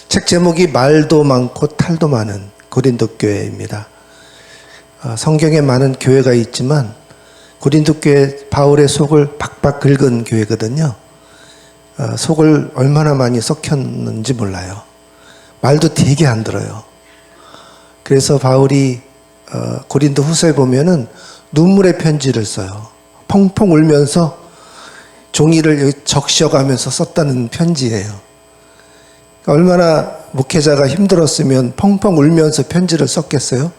책 제목이 말도 많고 탈도 많은 고린도 교회입니다. 성경에 많은 교회가 있지만 고린도 교회 바울의 속을 박박 긁은 교회거든요. 속을 얼마나 많이 썩혔는지 몰라요. 말도 되게 안 들어요. 그래서 바울이 고린도 후서에 보면은 눈물의 편지를 써요. 펑펑 울면서 종이를 적셔가면서 썼다는 편지예요. 얼마나 목회자가 힘들었으면 펑펑 울면서 편지를 썼겠어요?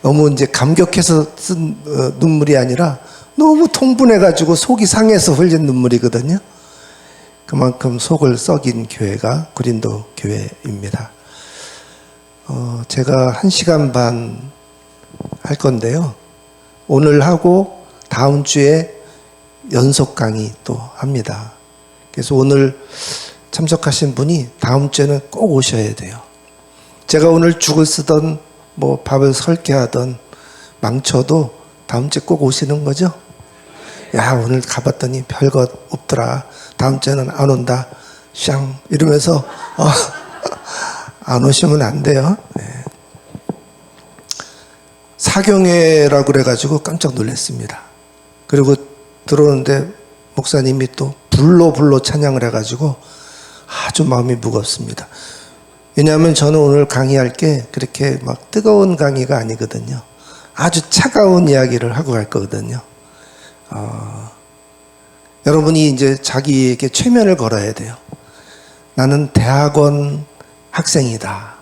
너무 이제 감격해서 쓴 눈물이 아니라 너무 통분해가지고 속이 상해서 흘린 눈물이거든요. 그만큼 속을 썩인 교회가 고린도 교회입니다. 제가 1시간 반 할 건데요. 오늘 하고 다음 주에 연속 강의 또 합니다. 그래서 오늘 참석하신 분이 다음 주에는 꼭 오셔야 돼요. 제가 오늘 죽을 쓰던 뭐 밥을 설계하던 망쳐도 다음 주에 꼭 오시는 거죠? 야, 오늘 가봤더니 별것 없더라. 다음 주에는 안 온다. 샹 이러면서 안 오시면 안 돼요. 네. 사경회라고 그래가지고 깜짝 놀랐습니다. 그리고 들어오는데 목사님이 또 불로 찬양을 해가지고 아주 마음이 무겁습니다. 왜냐하면 저는 오늘 강의할 게 그렇게 막 뜨거운 강의가 아니거든요. 아주 차가운 이야기를 하고 갈 거거든요. 여러분이 이제 자기에게 최면을 걸어야 돼요. 나는 대학원 학생이다.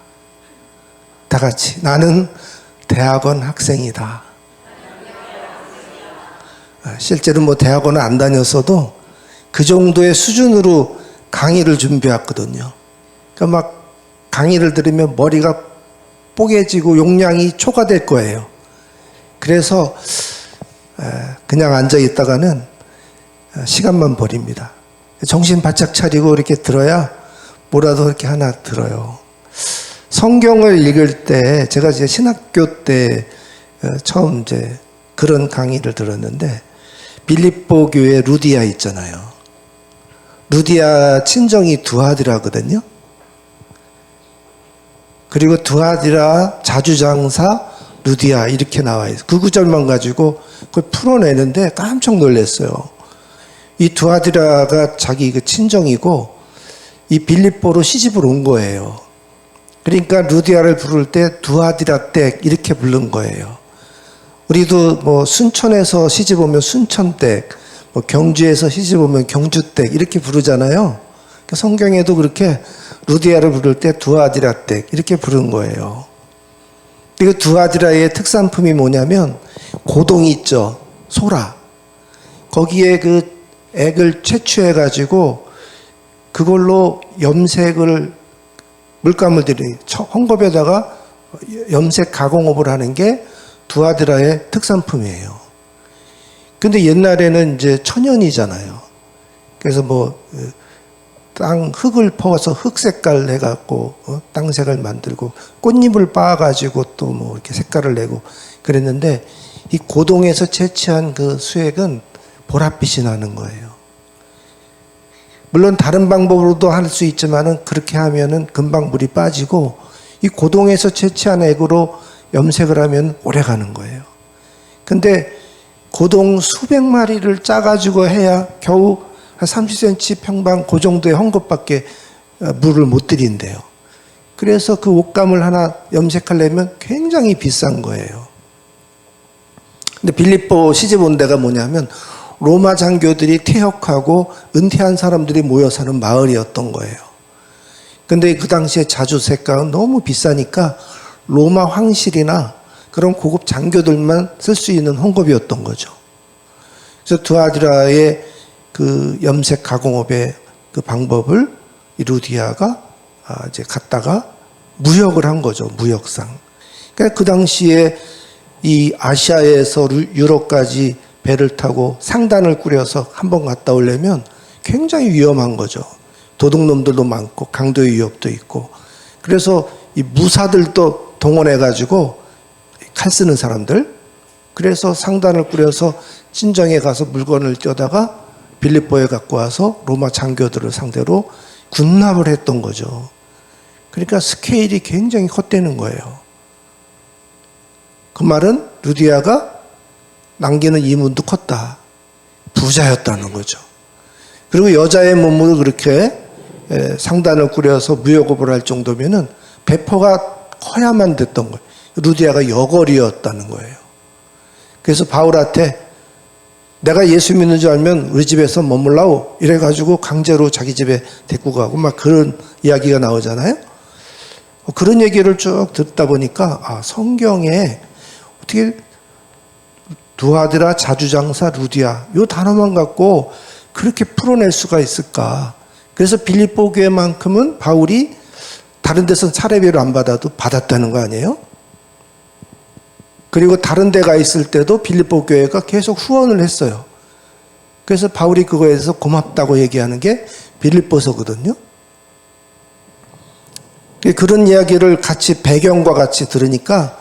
다 같이 나는 대학원 학생이다. 실제로 뭐 대학원을 안 다녔어도 그 정도의 수준으로 강의를 준비했거든요. 그러니까 막 강의를 들으면 머리가 뽀개지고 용량이 초과될 거예요. 그래서 그냥 앉아 있다가는 시간만 버립니다. 정신 바짝 차리고 이렇게 들어야 뭐라도 이렇게 하나 들어요. 성경을 읽을 때 제가 이제 신학교 때 처음 이제 그런 강의를 들었는데 빌립보 교회 루디아 있잖아요. 루디아 친정이 두아디라거든요. 그리고 두아디라 자주장사 루디아 이렇게 나와 있어요. 그 구절만 가지고 그걸 풀어내는데 깜짝 놀랐어요. 이 두아디라가 자기 그 친정이고 이 빌립보로 시집을 온 거예요. 그러니까 루디아를 부를 때 두아디라 댁 이렇게 부른 거예요. 우리도 뭐 순천에서 시집 오면 순천댁, 뭐 경주에서 시집 오면 경주댁 이렇게 부르잖아요. 성경에도 그렇게 루디아를 부를 때 두아디라 댁 이렇게 부른 거예요. 그리고 두아디라의 특산품이 뭐냐면 고동이 있죠. 소라. 거기에 그 액을 채취해 가지고 그걸로 염색을 물감을 들이 헝겊에다가 염색 가공업을 하는 게 두아디라의 특산품이에요. 근데 옛날에는 이제 천연이잖아요. 그래서 뭐 땅 흙을 퍼서 흙 색깔 해갖고 땅색을 만들고 꽃잎을 빻아가지고 또 뭐 이렇게 색깔을 내고 그랬는데 이 고동에서 채취한 그 수액은 보랏빛이 나는 거예요. 물론 다른 방법으로도 할 수 있지만은 그렇게 하면은 금방 물이 빠지고 이 고동에서 채취한 액으로 염색을 하면 오래 가는 거예요. 근데 고동 수백 마리를 짜가지고 해야 겨우 한 30cm 평방 그 정도의 헝겊밖에 물을 못 들인대요. 그래서 그 옷감을 하나 염색하려면 굉장히 비싼 거예요. 근데 빌립보 시집 온 데가 뭐냐면 로마 장교들이 퇴역하고 은퇴한 사람들이 모여 사는 마을이었던 거예요. 근데 그 당시에 자주색감은 너무 비싸니까 로마 황실이나 그런 고급 장교들만 쓸 수 있는 헝겊이었던 거죠. 그래서 두아디라의 그 염색 가공업의 그 방법을 이 루디아가 이제 갖다가 무역을 한 거죠. 무역상. 그러니까 그 당시에 이 아시아에서 유럽까지 배를 타고 상단을 꾸려서 한번 갔다 오려면 굉장히 위험한 거죠. 도둑놈들도 많고 강도의 위협도 있고. 그래서 이 무사들도 동원해가지고 칼 쓰는 사람들. 그래서 상단을 꾸려서 친정에 가서 물건을 떼다가 빌립보에 갖고 와서 로마 장교들을 상대로 군납을 했던 거죠. 그러니까 스케일이 굉장히 컸다는 거예요. 그 말은 루디아가 남기는 이문도 컸다. 부자였다는 거죠. 그리고 여자의 몸으로 그렇게 상단을 꾸려서 무역업을 할 정도면은 배포가 커야만 됐던 거예요. 루디아가 여걸이었다는 거예요. 그래서 바울한테 내가 예수 믿는 줄 알면 우리 집에서 머물라오 이래가지고 강제로 자기 집에 데리고 가고 막 그런 이야기가 나오잖아요. 그런 얘기를 쭉 듣다 보니까 성경에 어떻게 두아드라, 자주장사, 루디아 이 단어만 갖고 그렇게 풀어낼 수가 있을까. 그래서 빌립보 교회만큼은 바울이 다른 데서는 차례비를 안 받아도 받았다는 거 아니에요? 그리고 다른 데 가 있을 때도 빌립보 교회가 계속 후원을 했어요. 그래서 바울이 그거에 대해서 고맙다고 얘기하는 게 빌립보서거든요. 그런 이야기를 같이 배경과 같이 들으니까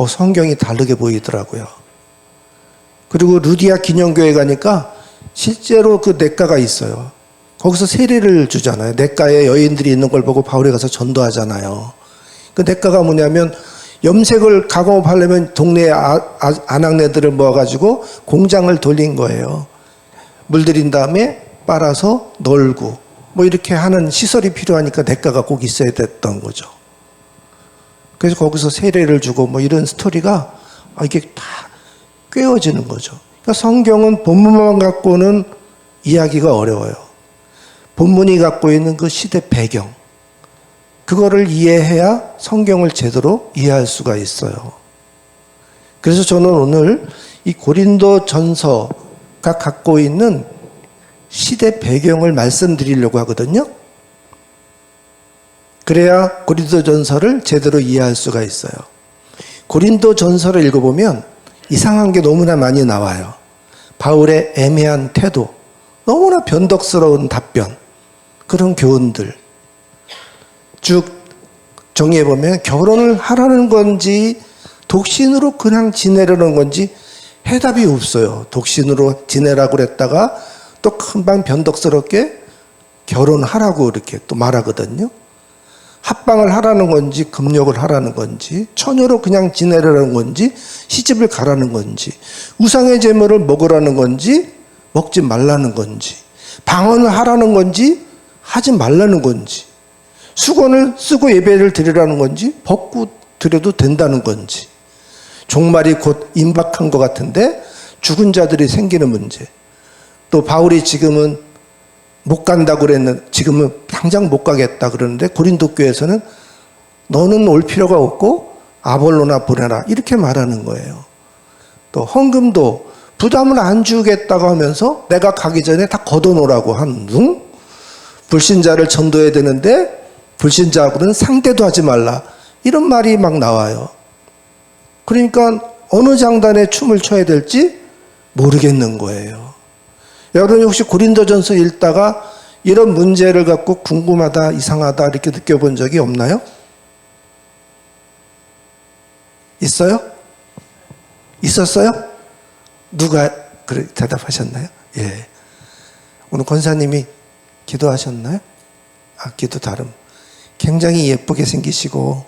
성경이 다르게 보이더라고요. 그리고 루디아 기념교회 가니까 실제로 그 냇가가 있어요. 거기서 세례를 주잖아요. 냇가에 여인들이 있는 걸 보고 바울이 가서 전도하잖아요. 그 냇가가 뭐냐면 염색을 가공하려면 동네 아낙네들을 모아가지고 공장을 돌린 거예요. 물들인 다음에 빨아서 널고 뭐 이렇게 하는 시설이 필요하니까 냇가가 꼭 있어야 됐던 거죠. 그래서 거기서 세례를 주고 뭐 이런 스토리가 이게 다 꿰어지는 거죠. 그러니까 성경은 본문만 갖고는 이야기가 어려워요. 본문이 갖고 있는 그 시대 배경, 그거를 이해해야 성경을 제대로 이해할 수가 있어요. 그래서 저는 오늘 이 고린도 전서가 갖고 있는 시대 배경을 말씀드리려고 하거든요. 그래야 고린도 전서를 제대로 이해할 수가 있어요. 고린도 전서를 읽어보면 이상한 게 너무나 많이 나와요. 바울의 애매한 태도, 너무나 변덕스러운 답변, 그런 교훈들 쭉 정리해보면 결혼을 하라는 건지 독신으로 그냥 지내려는 건지 해답이 없어요. 독신으로 지내라고 그랬다가 또 금방 변덕스럽게 결혼하라고 이렇게 또 말하거든요. 합방을 하라는 건지 금욕을 하라는 건지 처녀로 그냥 지내려는 건지 시집을 가라는 건지 우상의 제물을 먹으라는 건지 먹지 말라는 건지 방언을 하라는 건지 하지 말라는 건지 수건을 쓰고 예배를 드리라는 건지 벗고 드려도 된다는 건지 종말이 곧 임박한 것 같은데 죽은 자들이 생기는 문제, 또 바울이 지금은 못 간다고 그랬는데 지금은 당장 못 가겠다 그러는데 고린도 교회에서는 너는 올 필요가 없고 아볼로나 보내라 이렇게 말하는 거예요. 또 헌금도 부담을 안 주겠다고 하면서 내가 가기 전에 다 걷어놓으라고 하는 둥, 불신자를 전도해야 되는데 불신자하고는 상대도 하지 말라 이런 말이 막 나와요. 그러니까 어느 장단에 춤을 춰야 될지 모르겠는 거예요. 여러분이 혹시 고린도전서 읽다가 이런 문제를 갖고 궁금하다, 이상하다 이렇게 느껴본 적이 없나요? 있어요? 있었어요? 누가 그래 대답하셨나요? 예. 오늘 권사님이 기도하셨나요? 기도 다름. 굉장히 예쁘게 생기시고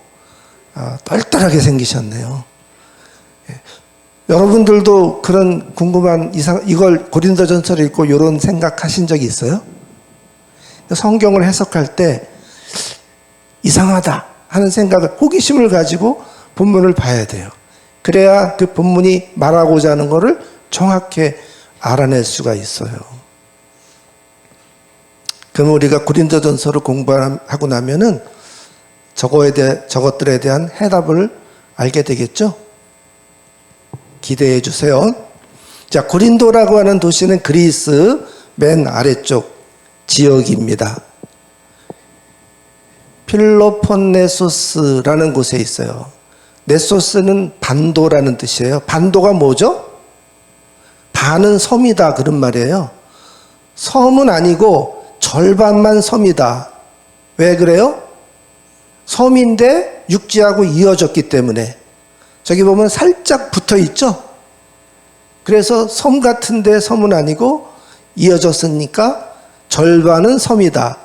똘똘하게 생기셨네요. 예. 여러분들도 그런 궁금한 이걸 고린도전서를 읽고 이런 생각하신 적이 있어요? 성경을 해석할 때 이상하다 하는 생각을 호기심을 가지고 본문을 봐야 돼요. 그래야 그 본문이 말하고자 하는 것을 정확히 알아낼 수가 있어요. 그럼 우리가 고린도전서를 공부하고 나면은 저것들에 대한 해답을 알게 되겠죠? 기대해 주세요. 자, 고린도라고 하는 도시는 그리스 맨 아래쪽 지역입니다. 필로폰네소스라는 곳에 있어요. 네소스는 반도라는 뜻이에요. 반도가 뭐죠? 반은 섬이다 그런 말이에요. 섬은 아니고 절반만 섬이다. 왜 그래요? 섬인데 육지하고 이어졌기 때문에. 저기 보면 살짝 붙어 있죠? 그래서 섬 같은데 섬은 아니고 이어졌으니까 절반은 섬이다.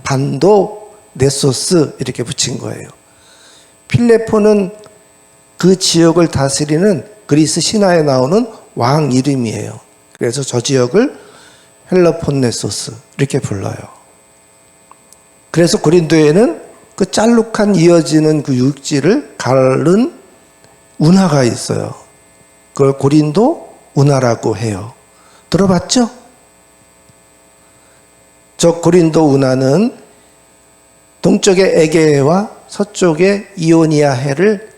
반도 네소스 이렇게 붙인 거예요. 필레포는 그 지역을 다스리는 그리스 신화에 나오는 왕 이름이에요. 그래서 저 지역을 헬라폰네소스 이렇게 불러요. 그래서 고린도에는 그 짤룩한 이어지는 그 육지를 가른 운하가 있어요. 그걸 고린도 운하라고 해요. 들어봤죠? 저 고린도 운하는 동쪽의 에게해와 서쪽의 이오니아해를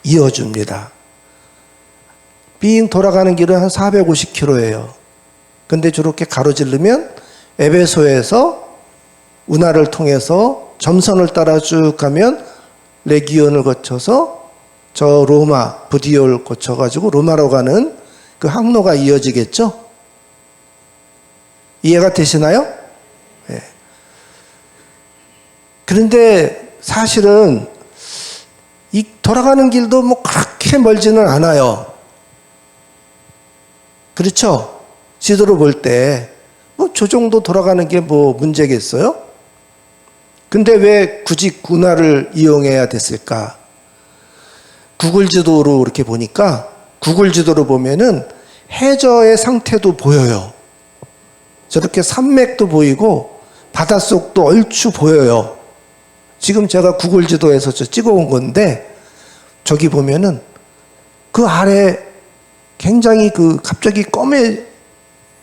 이어줍니다. 빙 돌아가는 길은 한 450km예요. 근데 저렇게 가로지르면 에베소에서 운하를 통해서 점선을 따라 쭉 가면 레기온을 거쳐서 저 로마, 부디오를 거쳐가지고 로마로 가는 그 항로가 이어지겠죠? 이해가 되시나요? 네. 그런데 사실은 이 돌아가는 길도 뭐 그렇게 멀지는 않아요. 그렇죠? 지도로 볼 때 뭐 저 정도 돌아가는 게 뭐 문제겠어요? 근데 왜 굳이 운하를 이용해야 됐을까? 구글 지도로 이렇게 보니까 구글 지도로 보면은 해저의 상태도 보여요. 저렇게 산맥도 보이고 바닷속도 얼추 보여요. 지금 제가 구글 지도에서 찍어온 건데 저기 보면은 그 아래 굉장히 그 갑자기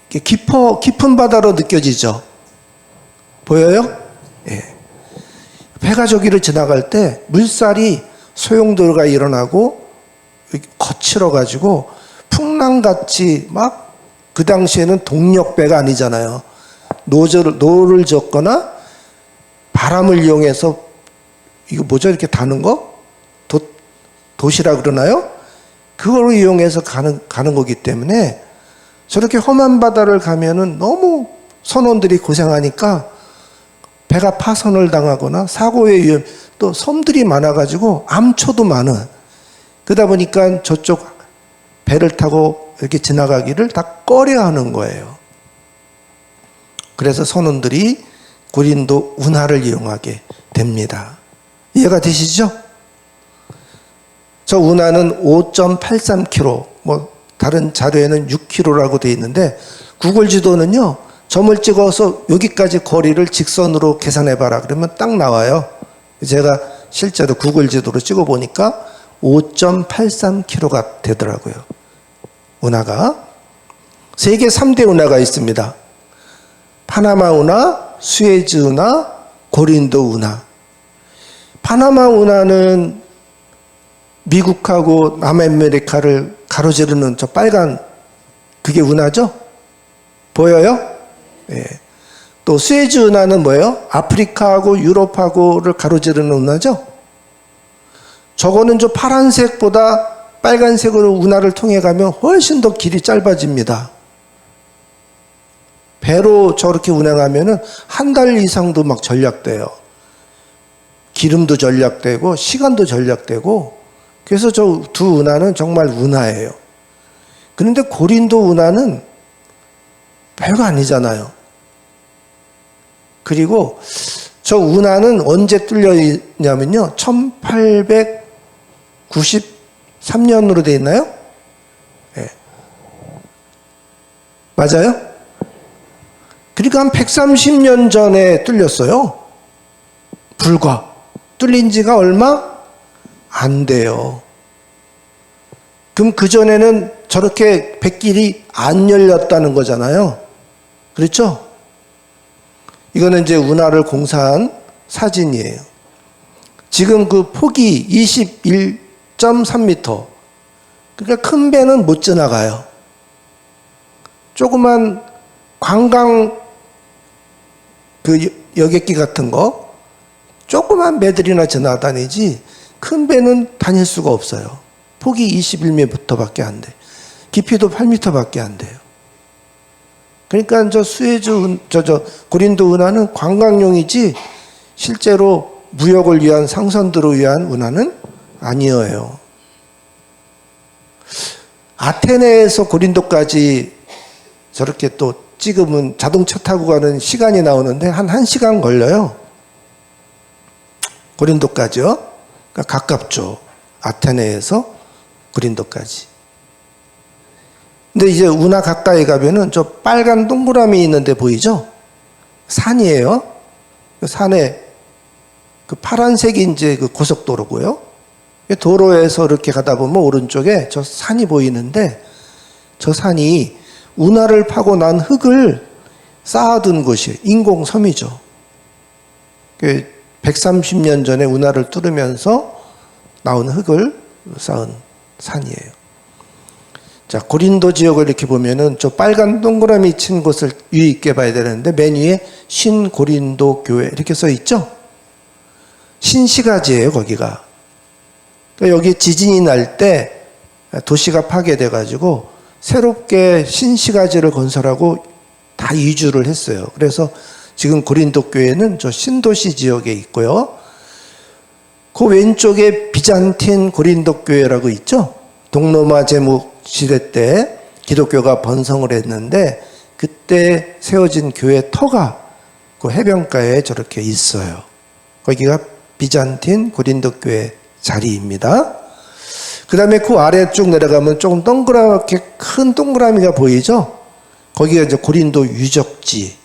깊은 바다로 느껴지죠. 보여요? 예. 배가 저기를 지나갈 때 물살이 소용돌이가 일어나고 거칠어가지고 풍랑같이 막 그 당시에는 동력배가 아니잖아요. 노를 젓거나 바람을 이용해서 이거 뭐죠? 이렇게 다는 거? 도시라 그러나요? 그걸 이용해서 가는 거기 때문에 저렇게 험한 바다를 가면은 너무 선원들이 고생하니까 배가 파손을 당하거나 사고의 위험, 또 섬들이 많아가지고 암초도 많은. 그러다 보니까 저쪽 배를 타고 이렇게 지나가기를 다 꺼려 하는 거예요. 그래서 선원들이 고린도 운하를 이용하게 됩니다. 이해가 되시죠? 저 운하는 5.83km, 뭐 다른 자료에는 6km라고 되어 있는데 구글 지도는요, 점을 찍어서 여기까지 거리를 직선으로 계산해봐라 그러면 딱 나와요. 제가 실제로 구글 지도로 찍어보니까 5.83km가 되더라고요. 운하가. 세계 3대 운하가 있습니다. 파나마 운하, 수에즈 운하, 고린도 운하. 파나마 운하는 미국하고 남아메리카를 가로지르는 저 빨간 그게 운하죠? 보여요? 예. 또 수에즈 운하는 뭐예요? 아프리카하고 유럽하고를 가로지르는 운하죠? 저거는 저 파란색보다 빨간색으로 운하를 통해 가면 훨씬 더 길이 짧아집니다. 배로 저렇게 운행하면은 한 달 이상도 막 전략돼요. 기름도 전략되고 시간도 전략되고 그래서 저 두 운하는 정말 운하예요. 그런데 고린도 운하는 별거 아니잖아요. 그리고 저 운하는 언제 뚫렸냐면요. 1893년으로 돼 있나요? 네. 맞아요? 그러니까 한 130년 전에 뚫렸어요. 불과. 뚫린 지가 얼마 안 돼요. 그럼 그전에는 저렇게 뱃길이 안 열렸다는 거잖아요. 그렇죠? 이거는 이제 운하를 공사한 사진이에요. 지금 그 폭이 21.3m. 그러니까 큰 배는 못 지나가요. 조그만 관광 그 여객기 같은 거 조그만 배들이나 지나다니지 큰 배는 다닐 수가 없어요. 폭이 21m밖에 안 돼. 깊이도 8m밖에 안 돼요. 그러니까 저 수에즈 고린도 운하는 관광용이지 실제로 무역을 위한 상선들을 위한 운하는 아니에요. 아테네에서 고린도까지 저렇게 또 찍으면 자동차 타고 가는 시간이 나오는데 한 1시간 걸려요. 고린도까지요. 그러니까 가깝죠. 아테네에서 고린도까지. 근데 이제 운하 가까이 가면은 저 빨간 동그라미 있는데 보이죠? 산이에요. 그 산에 그 파란색이 이제 그 고속도로고요. 도로에서 이렇게 가다 보면 오른쪽에 저 산이 보이는데 저 산이 운하를 파고 난 흙을 쌓아둔 곳이에요. 인공섬이죠. 130년 전에 운하를 뚫으면서 나온 흙을 쌓은 산이에요. 자, 고린도 지역을 이렇게 보면은 저 빨간 동그라미 친 곳을 유의 있게 봐야 되는데 맨 위에 신고린도 교회 이렇게 써 있죠? 신시가지예요, 거기가. 그러니까 여기 지진이 날 때 도시가 파괴돼 가지고 새롭게 신시가지를 건설하고 다 이주를 했어요. 그래서 지금 고린도 교회는 저 신도시 지역에 있고요. 그 왼쪽에 비잔틴 고린도 교회라고 있죠? 동로마 제국 시대 때 기독교가 번성을 했는데 그때 세워진 교회 터가 그 해변가에 저렇게 있어요. 거기가 비잔틴 고린도 교회 자리입니다. 그 다음에 그 아래 쭉 내려가면 조금 동그랗게 큰 동그라미가 보이죠? 거기가 이제 고린도 유적지.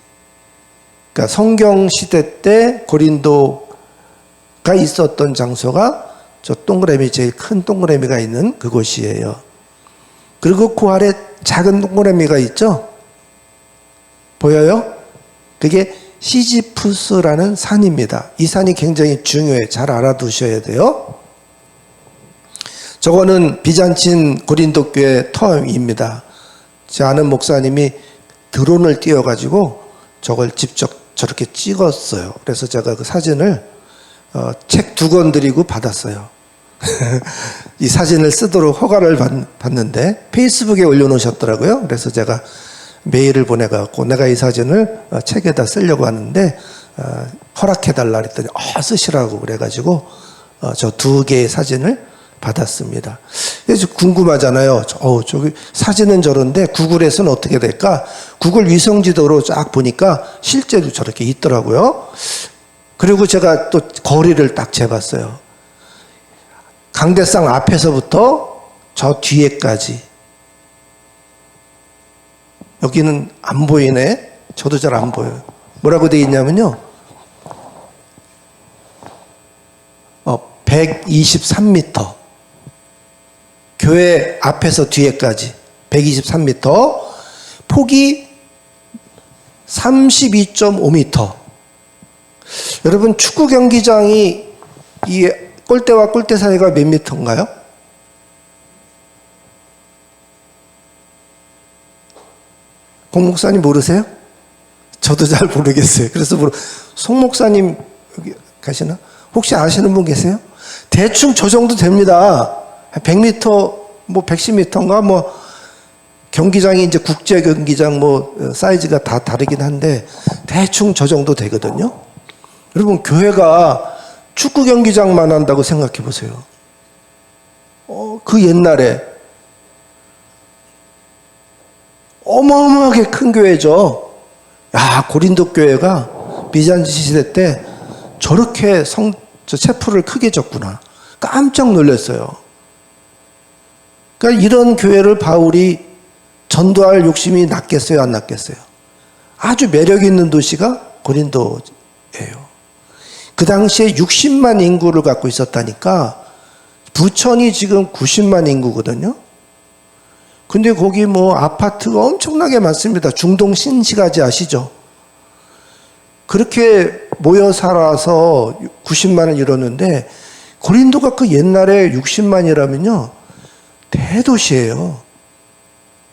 그러니까 성경 시대 때 고린도가 있었던 장소가 저 동그라미, 제일 큰 동그라미가 있는 그곳이에요. 그리고 그 아래 작은 동그라미가 있죠? 보여요? 그게 시지푸스라는 산입니다. 이 산이 굉장히 중요해요. 잘 알아두셔야 돼요. 저거는 비잔틴 고린도 교회 터입니다. 제 아는 목사님이 드론을 띄워가지고 저걸 직접 저렇게 찍었어요. 그래서 제가 그 사진을 책 2권 드리고 받았어요. 이 사진을 쓰도록 허가를 받는데 페이스북에 올려놓으셨더라고요. 그래서 제가 메일을 보내갖고 내가 이 사진을 책에다 쓰려고 하는데 허락해달라 그랬더니 쓰시라고 그래가지고 저 2개의 사진을 받았습니다. 그래서 궁금하잖아요. 저기 사진은 저런데 구글에서는 어떻게 될까? 구글 위성지도로 쫙 보니까 실제로 저렇게 있더라고요. 그리고 제가 또 거리를 딱 재봤어요. 강대상 앞에서부터 저 뒤에까지. 여기는 안 보이네. 저도 잘 안 보여요. 뭐라고 되어 있냐면요. 123m. 교회 앞에서 뒤에까지 123m. 폭이 32.5m. 여러분 축구 경기장이 이 골대와 골대 사이가 몇 미터인가요? 공 목사님 모르세요? 저도 잘 모르겠어요. 그래서 송 목사님 여기 가시나? 혹시 아시는 분 계세요? 대충 저 정도 됩니다. 100m, 뭐 110m인가 뭐 경기장이 이제 국제 경기장 뭐 사이즈가 다 다르긴 한데 대충 저 정도 되거든요. 여러분 교회가 축구 경기장만 한다고 생각해 보세요. 그 옛날에 어마어마하게 큰 교회죠. 야, 고린도 교회가 비잔티 시대 때 저렇게 저 체풀을 크게 졌구나. 깜짝 놀랐어요. 그러니까 이런 교회를 바울이 전도할 욕심이 났겠어요, 안 났겠어요? 아주 매력 있는 도시가 고린도예요. 그 당시에 60만 인구를 갖고 있었다니까 부천이 지금 90만 인구거든요. 근데 거기 뭐 아파트가 엄청나게 많습니다. 중동 신시가지 아시죠? 그렇게 모여 살아서 90만을 이뤘는데 고린도가 그 옛날에 60만이라면요. 대도시예요.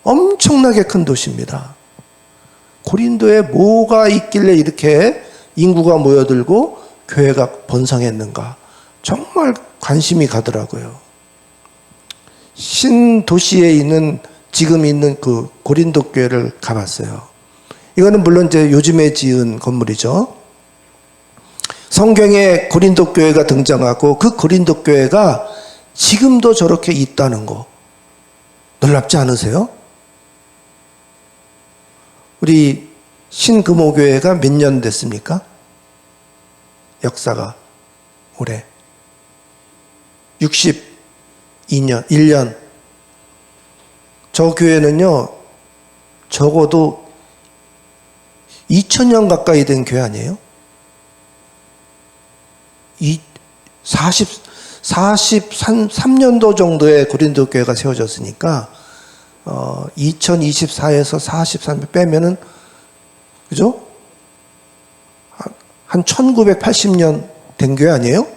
엄청나게 큰 도시입니다. 고린도에 뭐가 있길래 이렇게 인구가 모여들고 교회가 번성했는가. 정말 관심이 가더라고요. 신도시에 있는 지금 있는 그 고린도 교회를 가봤어요. 이거는 물론 이제 요즘에 지은 건물이죠. 성경에 고린도 교회가 등장하고 그 고린도 교회가 지금도 저렇게 있다는 거 놀랍지 않으세요? 우리 신금호교회가 몇 년 됐습니까? 역사가 올해 62년, 1년. 저 교회는요, 적어도 2000년 가까이 된 교회 아니에요? 43년도 정도의 고린도 교회가 세워졌으니까 2024에서 43 빼면은, 그죠? 한 1980년 된 교회 아니에요?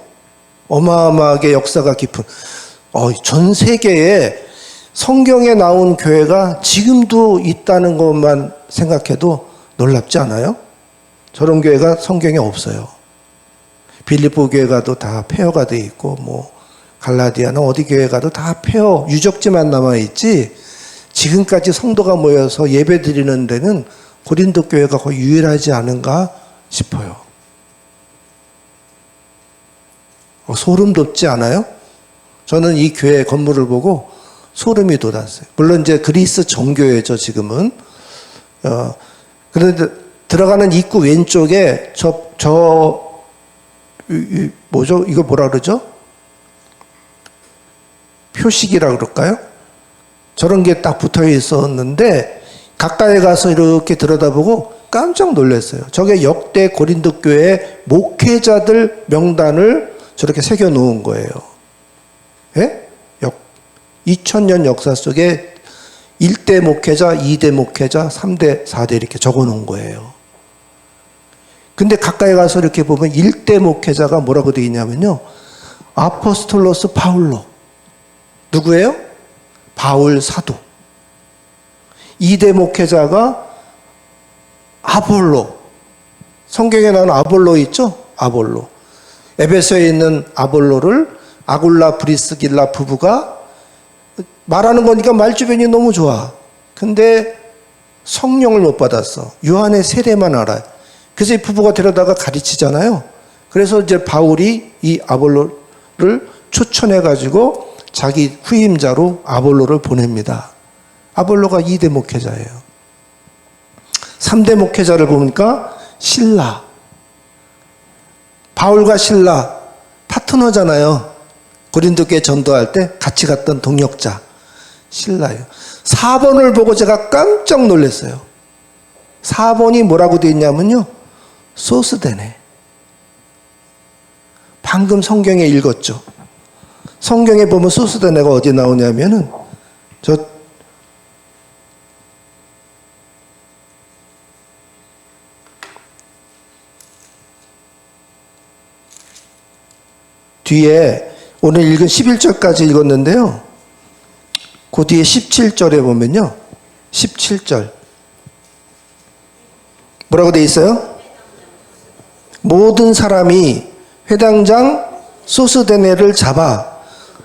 어마어마하게 역사가 깊은, 전 세계에 성경에 나온 교회가 지금도 있다는 것만 생각해도 놀랍지 않아요? 저런 교회가 성경에 없어요. 빌립보 교회 가도 다 폐허가 돼 있고, 갈라디아나 어디 교회 가도 다 폐허, 유적지만 남아있지, 지금까지 성도가 모여서 예배 드리는 데는 고린도 교회가 거의 유일하지 않은가 싶어요. 소름 돋지 않아요? 저는 이 교회 건물을 보고 소름이 돋았어요. 물론 이제 그리스 정교회죠, 지금은. 그런데 들어가는 입구 왼쪽에 뭐죠? 이거 뭐라 그러죠? 표식이라 그럴까요? 저런 게 딱 붙어 있었는데 가까이 가서 이렇게 들여다보고 깜짝 놀랐어요. 저게 역대 고린도 교회 목회자들 명단을 저렇게 새겨 놓은 거예요. 예? 2000년 역사 속에 1대 목회자, 2대 목회자, 3대, 4대 이렇게 적어 놓은 거예요. 근데 가까이 가서 이렇게 보면 1대 목회자가 뭐라고 되어 있냐면요, 아포스톨로스 파울로. 누구예요? 바울 사도. 2대 목회자가 아볼로. 성경에 나오는 아볼로 있죠? 아볼로. 에베소에 있는 아볼로를 아굴라 브리스길라 부부가 말하는 거니까 말주변이 너무 좋아. 근데 성령을 못 받았어. 요한의 세례만 알아요. 그래서 이 부부가 데려다가 가르치잖아요. 그래서 이제 바울이 이 아볼로를 초청해가지고 자기 후임자로 아볼로를 보냅니다. 아볼로가 2대 목회자예요. 3대 목회자를 보니까 실라. 바울과 실라 파트너잖아요. 고린도 교회 전도할 때 같이 갔던 동역자 실라예요. 4번을 보고 제가 깜짝 놀랐어요. 4번이 뭐라고 되어 있냐면요, 소스데네. 방금 성경에 읽었죠. 성경에 보면 소스데네가 어디 나오냐면은 저 뒤에 오늘 읽은 11절까지 읽었는데요. 그 뒤에 17절에 보면요, 17절 뭐라고 돼 있어요? 모든 사람이 회당장 소스데네를 잡아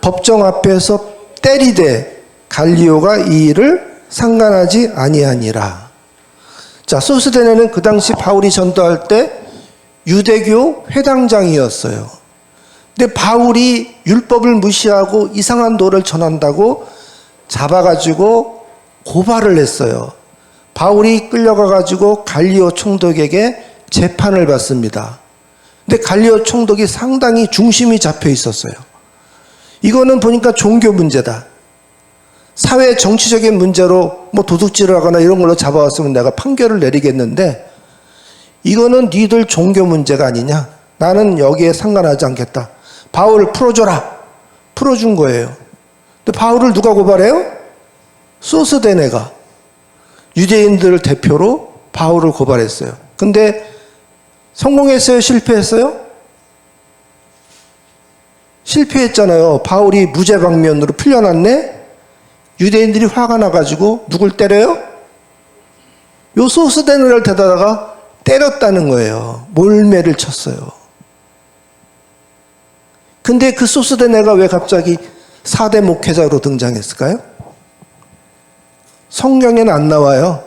법정 앞에서 때리되 갈리오가 이 일을 상관하지 아니하니라. 자, 소스데네는 그 당시 바울이 전도할 때 유대교 회당장이었어요. 근데 바울이 율법을 무시하고 이상한 도를 전한다고 잡아가지고 고발을 했어요. 바울이 끌려가가지고 갈리오 총독에게 재판을 받습니다. 근데 갈리오 총독이 상당히 중심이 잡혀 있었어요. 이거는 보니까 종교 문제다. 사회 정치적인 문제로 도둑질을 하거나 이런 걸로 잡아왔으면 내가 판결을 내리겠는데, 이거는 니들 종교 문제가 아니냐. 나는 여기에 상관하지 않겠다. 바울 풀어줘라. 풀어준 거예요. 근데 바울을 누가 고발해요? 소스데네가 유대인들을 대표로 바울을 고발했어요. 근데 성공했어요? 실패했어요? 실패했잖아요. 바울이 무죄방면으로 풀려났네? 유대인들이 화가 나가지고 누굴 때려요? 요 소스데네를 데려다가 때렸다는 거예요. 몰매를 쳤어요. 근데 그 소스데네가 왜 갑자기 4대 목회자로 등장했을까요? 성경에는 안 나와요.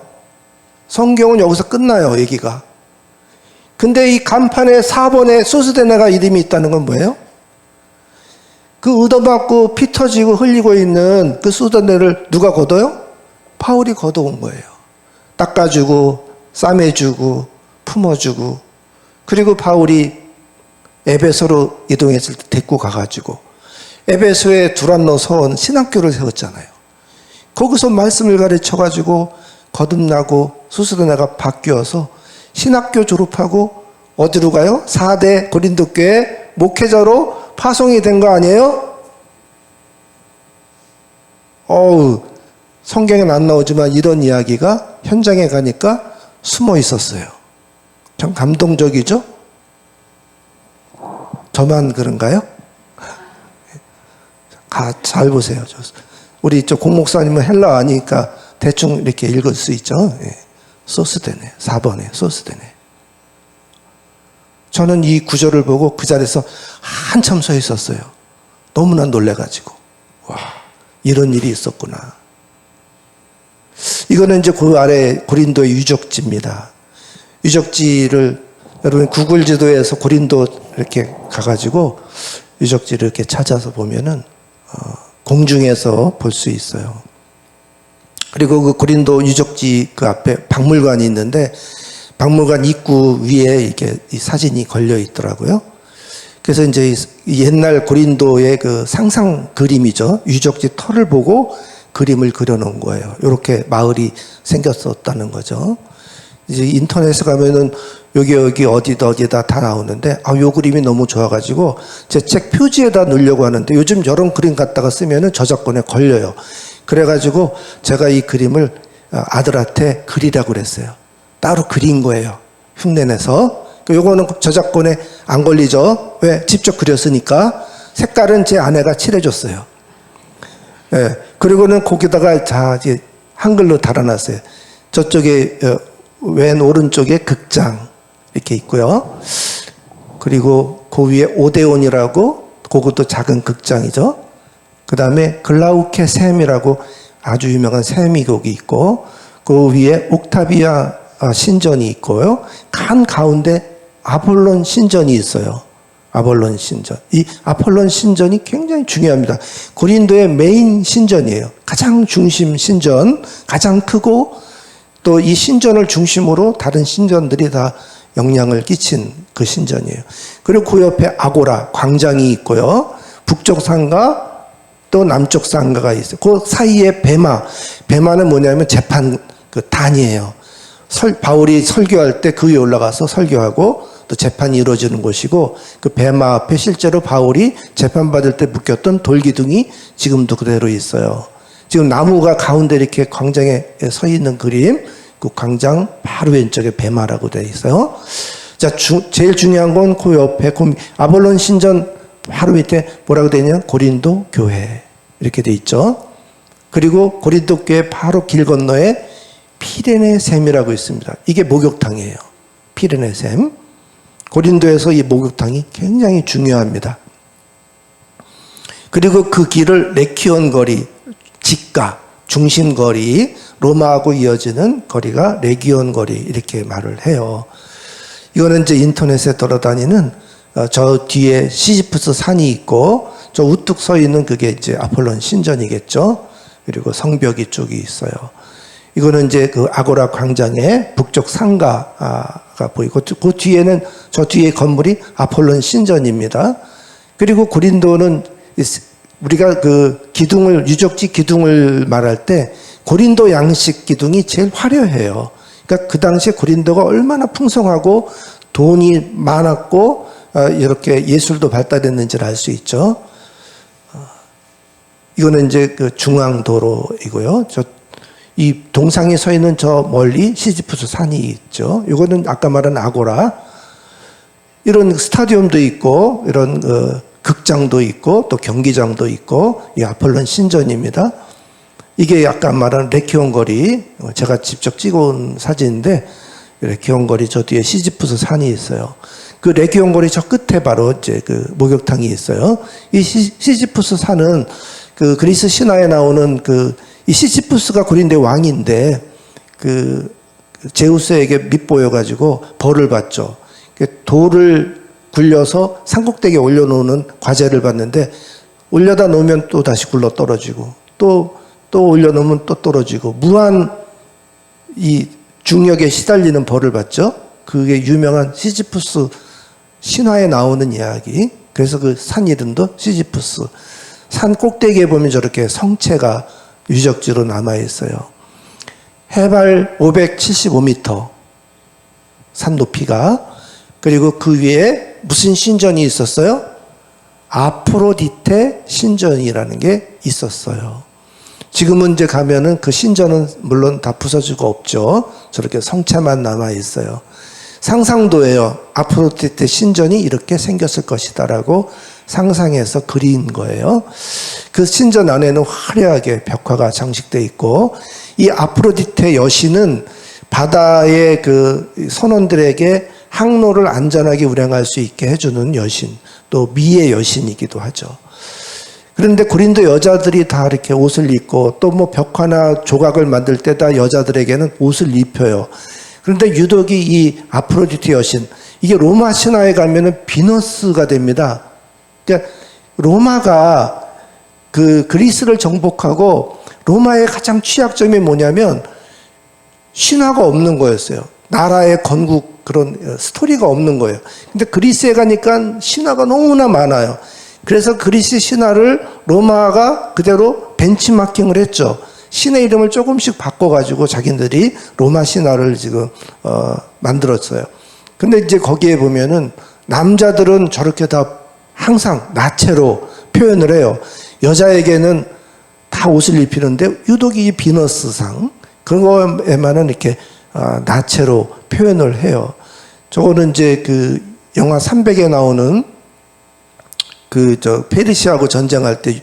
성경은 여기서 끝나요, 얘기가. 근데 이 간판에 4번에 소스데네가 이름이 있다는 건 뭐예요? 그 의도받고 피 터지고 흘리고 있는 그 소스데네를 누가 걷어요? 바울이 걷어온 거예요. 닦아주고 싸매주고 품어주고, 그리고 바울이 에베소로 이동했을 때 데리고 가가지고 에베소에 두란노 서원 신학교를 세웠잖아요. 거기서 말씀을 가르쳐가지고 거듭나고 수수대나가 바뀌어서 신학교 졸업하고 어디로 가요? 4대 고린도 교회 목회자로 파송이 된 거 아니에요? 성경에는 안 나오지만 이런 이야기가 현장에 가니까 숨어 있었어요. 참 감동적이죠? 저만 그런가요? 잘 보세요. 우리 공 목사님은 헬라 아니까 대충 이렇게 읽을 수 있죠. 소스되네. 4번에 소스되네. 저는 이 구절을 보고 그 자리에서 한참 서 있었어요. 너무나 놀래가지고, 와, 이런 일이 있었구나. 이거는 이제 그 아래 고린도의 유적지입니다. 유적지를 여러분 구글 지도에서 고린도 이렇게 가가지고 유적지를 이렇게 찾아서 보면은 공중에서 볼 수 있어요. 그리고 그 고린도 유적지 그 앞에 박물관이 있는데 박물관 입구 위에 이렇게 이 사진이 걸려 있더라고요. 그래서 이제 옛날 고린도의 그 상상 그림이죠. 유적지 터를 보고 그림을 그려놓은 거예요. 이렇게 마을이 생겼었다는 거죠. 이제 인터넷에 가면은 여기 어디다 다 나오는데, 요 그림이 너무 좋아가지고 제 책 표지에다 넣으려고 하는데 요즘 저런 그림 갖다가 쓰면은 저작권에 걸려요. 그래가지고 제가 이 그림을 아들한테 그리라고 그랬어요. 따로 그린 거예요. 흉내내서. 요거는 저작권에 안 걸리죠. 왜? 직접 그렸으니까. 색깔은 제 아내가 칠해줬어요. 예. 그리고는 거기다가 이제 한글로 달아놨어요. 저쪽에 왼 오른쪽에 극장 이렇게 있고요. 그리고 그 위에 오데온이라고, 그것도 작은 극장이죠. 그 다음에 글라우케 샘이라고 아주 유명한 샘이 거기 있고, 그 위에 옥타비아 신전이 있고요. 간 가운데 아폴론 신전이 있어요. 아폴론 신전. 이 아폴론 신전이 굉장히 중요합니다. 고린도의 메인 신전이에요. 가장 중심 신전, 가장 크고 또 이 신전을 중심으로 다른 신전들이 다 영향을 끼친 그 신전이에요. 그리고 그 옆에 아고라, 광장이 있고요. 북쪽 상가, 또 남쪽 상가가 있어요. 그 사이에 베마는 뭐냐면 재판 그 단이에요. 바울이 설교할 때 그 위에 올라가서 설교하고 또 재판이 이루어지는 곳이고, 그 베마 앞에 실제로 바울이 재판받을 때 묶였던 돌기둥이 지금도 그대로 있어요. 지금 나무가 가운데 이렇게 광장에 서 있는 그림, 그 광장 바로 왼쪽에 베마라고 되어 있어요. 자, 제일 중요한 건 그 옆에 아폴론 신전 바로 밑에 뭐라고 되어 있냐면 고린도 교회 이렇게 되어 있죠. 그리고 고린도 교회 바로 길 건너에 피레네 샘이라고 있습니다. 이게 목욕탕이에요. 피레네 샘. 고린도에서 이 목욕탕이 굉장히 중요합니다. 그리고 그 길을 레키온 거리, 직가, 중심거리, 로마하고 이어지는 거리가 레기온 거리 이렇게 말을 해요. 이거는 이제 인터넷에 돌아다니는 저 뒤에 시지프스 산이 있고 저 우뚝 서 있는 그게 이제 아폴론 신전이겠죠. 그리고 성벽이 쪽이 있어요. 이거는 이제 그 아고라 광장의 북쪽 상가가 보이고 그 뒤에는 저 뒤에 건물이 아폴론 신전입니다. 그리고 고린도는 우리가 그 기둥을, 유적지 기둥을 말할 때 고린도 양식 기둥이 제일 화려해요. 그러니까 그 당시에 고린도가 얼마나 풍성하고 돈이 많았고 이렇게 예술도 발달했는지를 알 수 있죠. 이거는 이제 그 중앙도로이고요. 이 동상에 서 있는 저 멀리 시지프스 산이 있죠. 이거는 아까 말한 아고라. 이런 스타디움도 있고 이런 극장도 있고 또 경기장도 있고 이 아폴론 신전입니다. 이게 아까 말한 레키온 거리, 제가 직접 찍어온 사진인데 레키온 거리 저 뒤에 시지프스 산이 있어요. 그 레키온 거리 저 끝에 바로 이제 그 목욕탕이 있어요. 이 시지프스 산은 그 그리스 신화에 나오는 이 시지프스가 고린도의 왕인데 그 제우스에게 밉보여가지고 벌을 받죠. 돌을 굴려서 산꼭대기에 올려놓는 과제를 받는데 올려다 놓으면 또 다시 굴러 떨어지고 또 올려놓으면 또 떨어지고 무한 이 중력에 시달리는 벌을 받죠. 그게 유명한 시지프스 신화에 나오는 이야기. 그래서 그 산 이름도 시지프스. 산 꼭대기에 보면 저렇게 성체가 유적지로 남아 있어요. 해발 575m 산 높이가. 그리고 그 위에 무슨 신전이 있었어요? 아프로디테 신전이라는 게 있었어요. 지금은 이제 가면은 그 신전은 물론 다 부서지고 없죠. 저렇게 성체만 남아 있어요. 상상도예요. 아프로디테 신전이 이렇게 생겼을 것이다라고 상상해서 그린 거예요. 그 신전 안에는 화려하게 벽화가 장식되어 있고, 이 아프로디테 여신은 바다의 그 선원들에게 항로를 안전하게 운행할 수 있게 해주는 여신, 또 미의 여신이기도 하죠. 그런데 고린도 여자들이 다 이렇게 옷을 입고, 또 뭐 벽화나 조각을 만들 때 다 여자들에게는 옷을 입혀요. 그런데 유독이 이 아프로디테 여신, 이게 로마 신화에 가면은 비너스가 됩니다. 그러니까 로마가 그 그리스를 정복하고, 로마의 가장 취약점이 뭐냐면 신화가 없는 거였어요. 나라의 건국 그런 스토리가 없는 거예요. 근데 그리스에 가니까 신화가 너무나 많아요. 그래서 그리스 신화를 로마가 그대로 벤치마킹을 했죠. 신의 이름을 조금씩 바꿔가지고 자기들이 로마 신화를 지금 만들었어요. 근데 이제 거기에 보면은 남자들은 저렇게 다 항상 나체로 표현을 해요. 여자에게는 다 옷을 입히는데 유독 이 비너스상 그런 거에만은 이렇게 나체로 표현을 해요. 저거는 이제 그 영화 300에 나오는 페르시아하고 전쟁할 때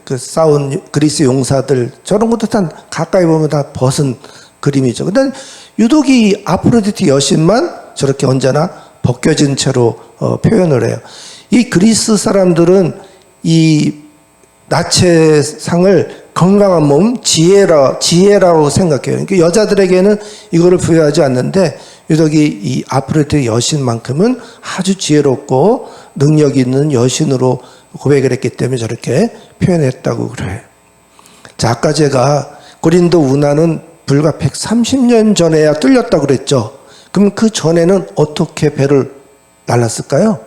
그 싸운 그리스 용사들, 저런 것도 다 가까이 보면 다 벗은 그림이죠. 근데 유독 이 아프로디테 여신만 저렇게 언제나 벗겨진 채로 표현을 해요. 이 그리스 사람들은 이 나체상을 건강한 몸, 지혜라고 생각해요. 그러니까 여자들에게는 이거를 부여하지 않는데, 유독 이 아프로디테 여신만큼은 아주 지혜롭고 능력 있는 여신으로 고백을 했기 때문에 저렇게 표현했다고 그래요. 자, 아까 제가 고린도 운하는 불과 130년 전에야 뚫렸다고 그랬죠. 그럼 그 전에는 어떻게 배를 날랐을까요?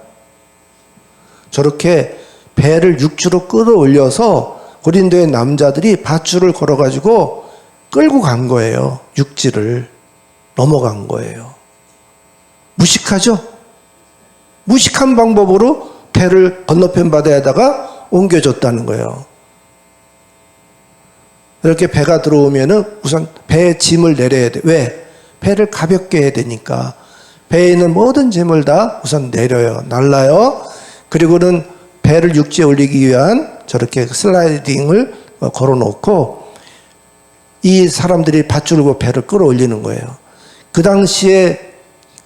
저렇게 배를 육지로 끌어올려서 고린도의 남자들이 밧줄을 걸어가지고 끌고 간 거예요. 육지를 넘어간 거예요. 무식하죠? 무식한 방법으로 배를 건너편 바다에다가 옮겨줬다는 거예요. 이렇게 배가 들어오면은 우선 배에 짐을 내려야 돼. 왜? 배를 가볍게 해야 되니까. 배에 있는 모든 짐을 다 우선 내려요. 날라요. 그리고는 배를 육지에 올리기 위한 저렇게 슬라이딩을 걸어 놓고 이 사람들이 밧줄을 고 배를 끌어올리는 거예요. 그 당시에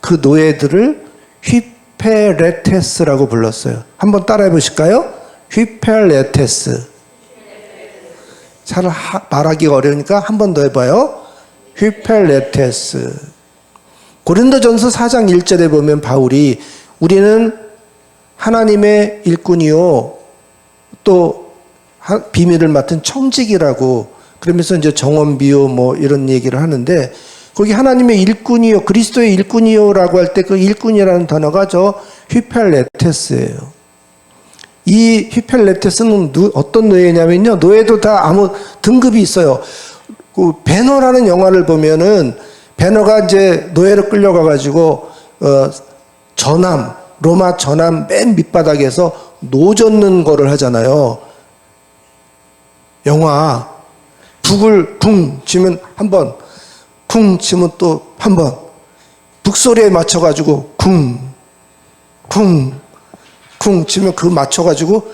그 노예들을 휘페레테스라고 불렀어요. 한번 따라해 보실까요? 휘페레테스. 잘 말하기가 어려우니까 한 번 더 해봐요. 휘페레테스. 고린도전서 4장 1절에 보면 바울이 우리는 하나님의 일꾼이요 또 비밀을 맡은 청직이라고 그러면서 이제 정원비요 뭐 이런 얘기를 하는데, 거기 하나님의 일꾼이요 그리스도의 일꾼이요라고 할 때 그 일꾼이라는 단어가 저 휘펠레테스예요. 이 휘펠레테스는 어떤 노예냐면요, 노예도 다 아무 등급이 있어요. 그 배너라는 영화를 보면은 배너가 이제 노예로 끌려가 가지고 로마 전함 맨 밑바닥에서 노 젓는 거를 하잖아요. 영화 북을 쿵 치면 한 번, 쿵 치면 또 한 번, 북소리에 맞춰가지고 쿵, 쿵, 쿵 치면 그 맞춰가지고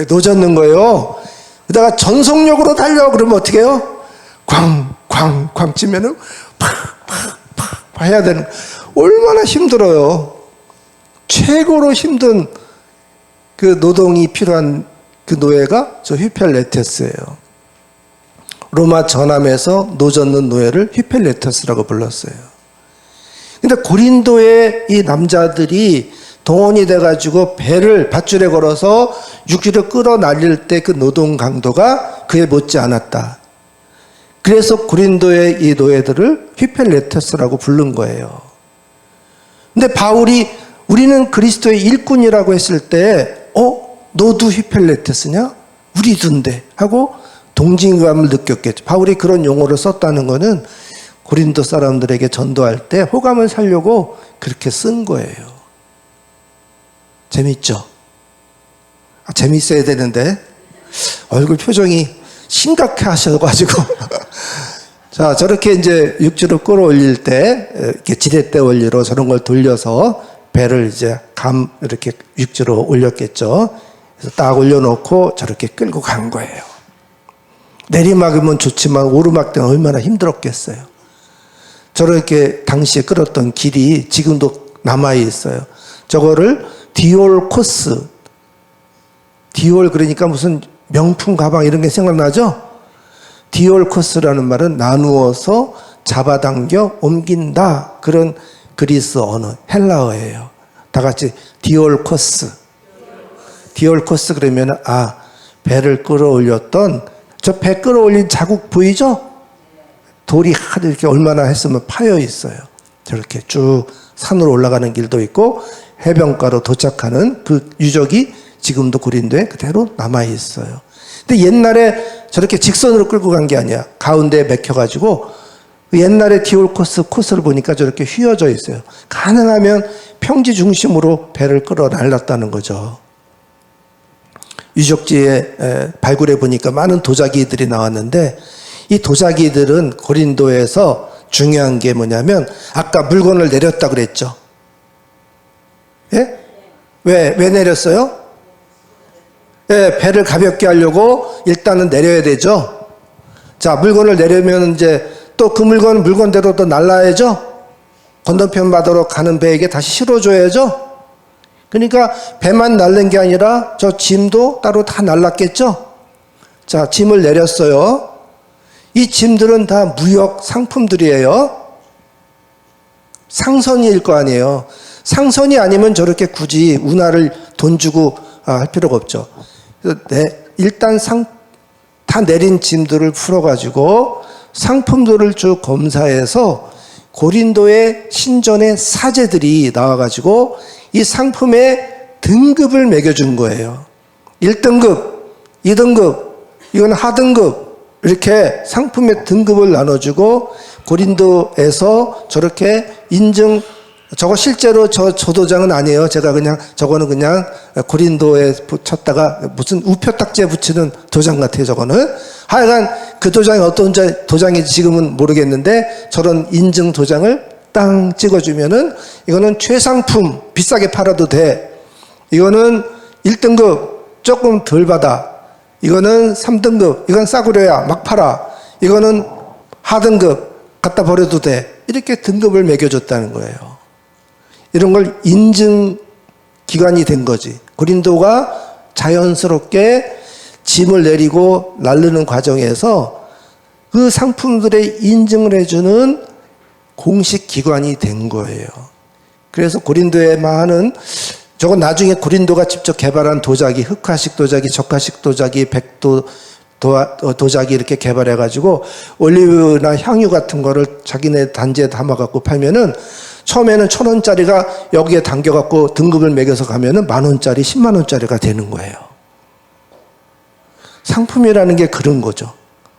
노 젓는 거예요. 그러다가 전속력으로 달려 그러면 어떻게 해요? 쾅, 쾅, 쾅 치면은 팍 해야 되는. 얼마나 힘들어요. 최고로 힘든 그 노동이 필요한 그 노예가 저 휘펠레테스예요. 로마 전함에서 노 젓는 노예를 휘펠레테스라고 불렀어요. 근데 고린도의 이 남자들이 동원이 돼가지고 배를 밧줄에 걸어서 육지를 끌어날릴 때 그 노동 강도가 그에 못지 않았다. 그래서 고린도의 이 노예들을 휘펠레테스라고 부른 거예요. 근데 바울이 우리는 그리스도의 일꾼이라고 했을 때 너도 휘펠레테스냐? 우리도인데 하고 동질감을 느꼈겠죠. 바울이 그런 용어를 썼다는 것은 고린도 사람들에게 전도할 때 호감을 사려고 그렇게 쓴 거예요. 재밌죠? 재밌어야 되는데 얼굴 표정이 심각해 하셔가지고 자, 저렇게 이제 육지로 끌어올릴 때 이렇게 지렛대 원리로 저런 걸 돌려서 배를 이제 이렇게 육지로 올렸겠죠. 그래서 딱 올려놓고 저렇게 끌고 간 거예요. 내리막이면 좋지만 오르막 때는 얼마나 힘들었겠어요. 저렇게 당시에 끌었던 길이 지금도 남아 있어요. 저거를 디올 코스, 디올 그러니까 무슨 명품 가방 이런 게 생각나죠? 디올 코스라는 말은 나누어서 잡아당겨 옮긴다, 그런 그리스 언어, 헬라어예요. 다 같이 디올 코스. 디올 코스 그러면 배를 끌어올렸던 저 배 끌어올린 자국 보이죠? 돌이 이렇게 얼마나 했으면 파여 있어요. 저렇게 쭉 산으로 올라가는 길도 있고 해변가로 도착하는 그 유적이 지금도 고린도에 그대로 남아 있어요. 근데 옛날에 저렇게 직선으로 끌고 간 게 아니야. 가운데에 맥혀가지고 옛날에 디올 코스를 보니까 저렇게 휘어져 있어요. 가능하면 평지 중심으로 배를 끌어 날랐다는 거죠. 유적지에 발굴해 보니까 많은 도자기들이 나왔는데 이 도자기들은 고린도에서 중요한 게 뭐냐면 아까 물건을 내렸다 그랬죠. 예? 왜 내렸어요? 예, 배를 가볍게 하려고 일단은 내려야 되죠. 자, 물건을 내려면 이제 또 그 물건대로 또 날라야죠. 건너편 바다로 가는 배에게 다시 실어줘야죠. 그러니까 배만 날른 게 아니라 저 짐도 따로 다 날랐겠죠. 자, 짐을 내렸어요. 이 짐들은 다 무역 상품들이에요. 상선일 거 아니에요. 상선이 아니면 저렇게 굳이 운하를 돈 주고 할 필요가 없죠. 일단 다 내린 짐들을 풀어가지고 상품들을 쭉 검사해서 고린도의 신전의 사제들이 나와가지고 이 상품의 등급을 매겨준 거예요. 1등급, 2등급, 이건 하등급, 이렇게 상품의 등급을 나눠주고 고린도에서 저렇게 인증, 저거 실제로 저 도장은 아니에요. 제가 저거는 그냥 고린도에 붙였다가 무슨 우표 딱지에 붙이는 도장 같아요. 저거는 하여간 그 도장이 어떤 도장인지 지금은 모르겠는데 저런 인증 도장을 땅 찍어주면은 이거는 최상품, 비싸게 팔아도 돼. 이거는 1등급 조금 덜 받아. 이거는 3등급, 이건 싸구려야 막 팔아. 이거는 하등급 갖다 버려도 돼. 이렇게 등급을 매겨줬다는 거예요. 이런 걸 인증 기관이 된 거지. 고린도가 자연스럽게 짐을 내리고 나르는 과정에서 그 상품들의 인증을 해주는 공식 기관이 된 거예요. 그래서 고린도에 많은, 저건 나중에 고린도가 직접 개발한 도자기, 흑화식 도자기, 적화식 도자기, 백도 도자기 이렇게 개발해가지고 올리브나 향유 같은 거를 자기네 단지에 담아갖고 팔면은 처음에는 1,000원짜리가 여기에 담겨갖고 등급을 매겨서 가면은 10,000원짜리, 100,000원짜리가 되는 거예요. 상품이라는 게 그런 거죠.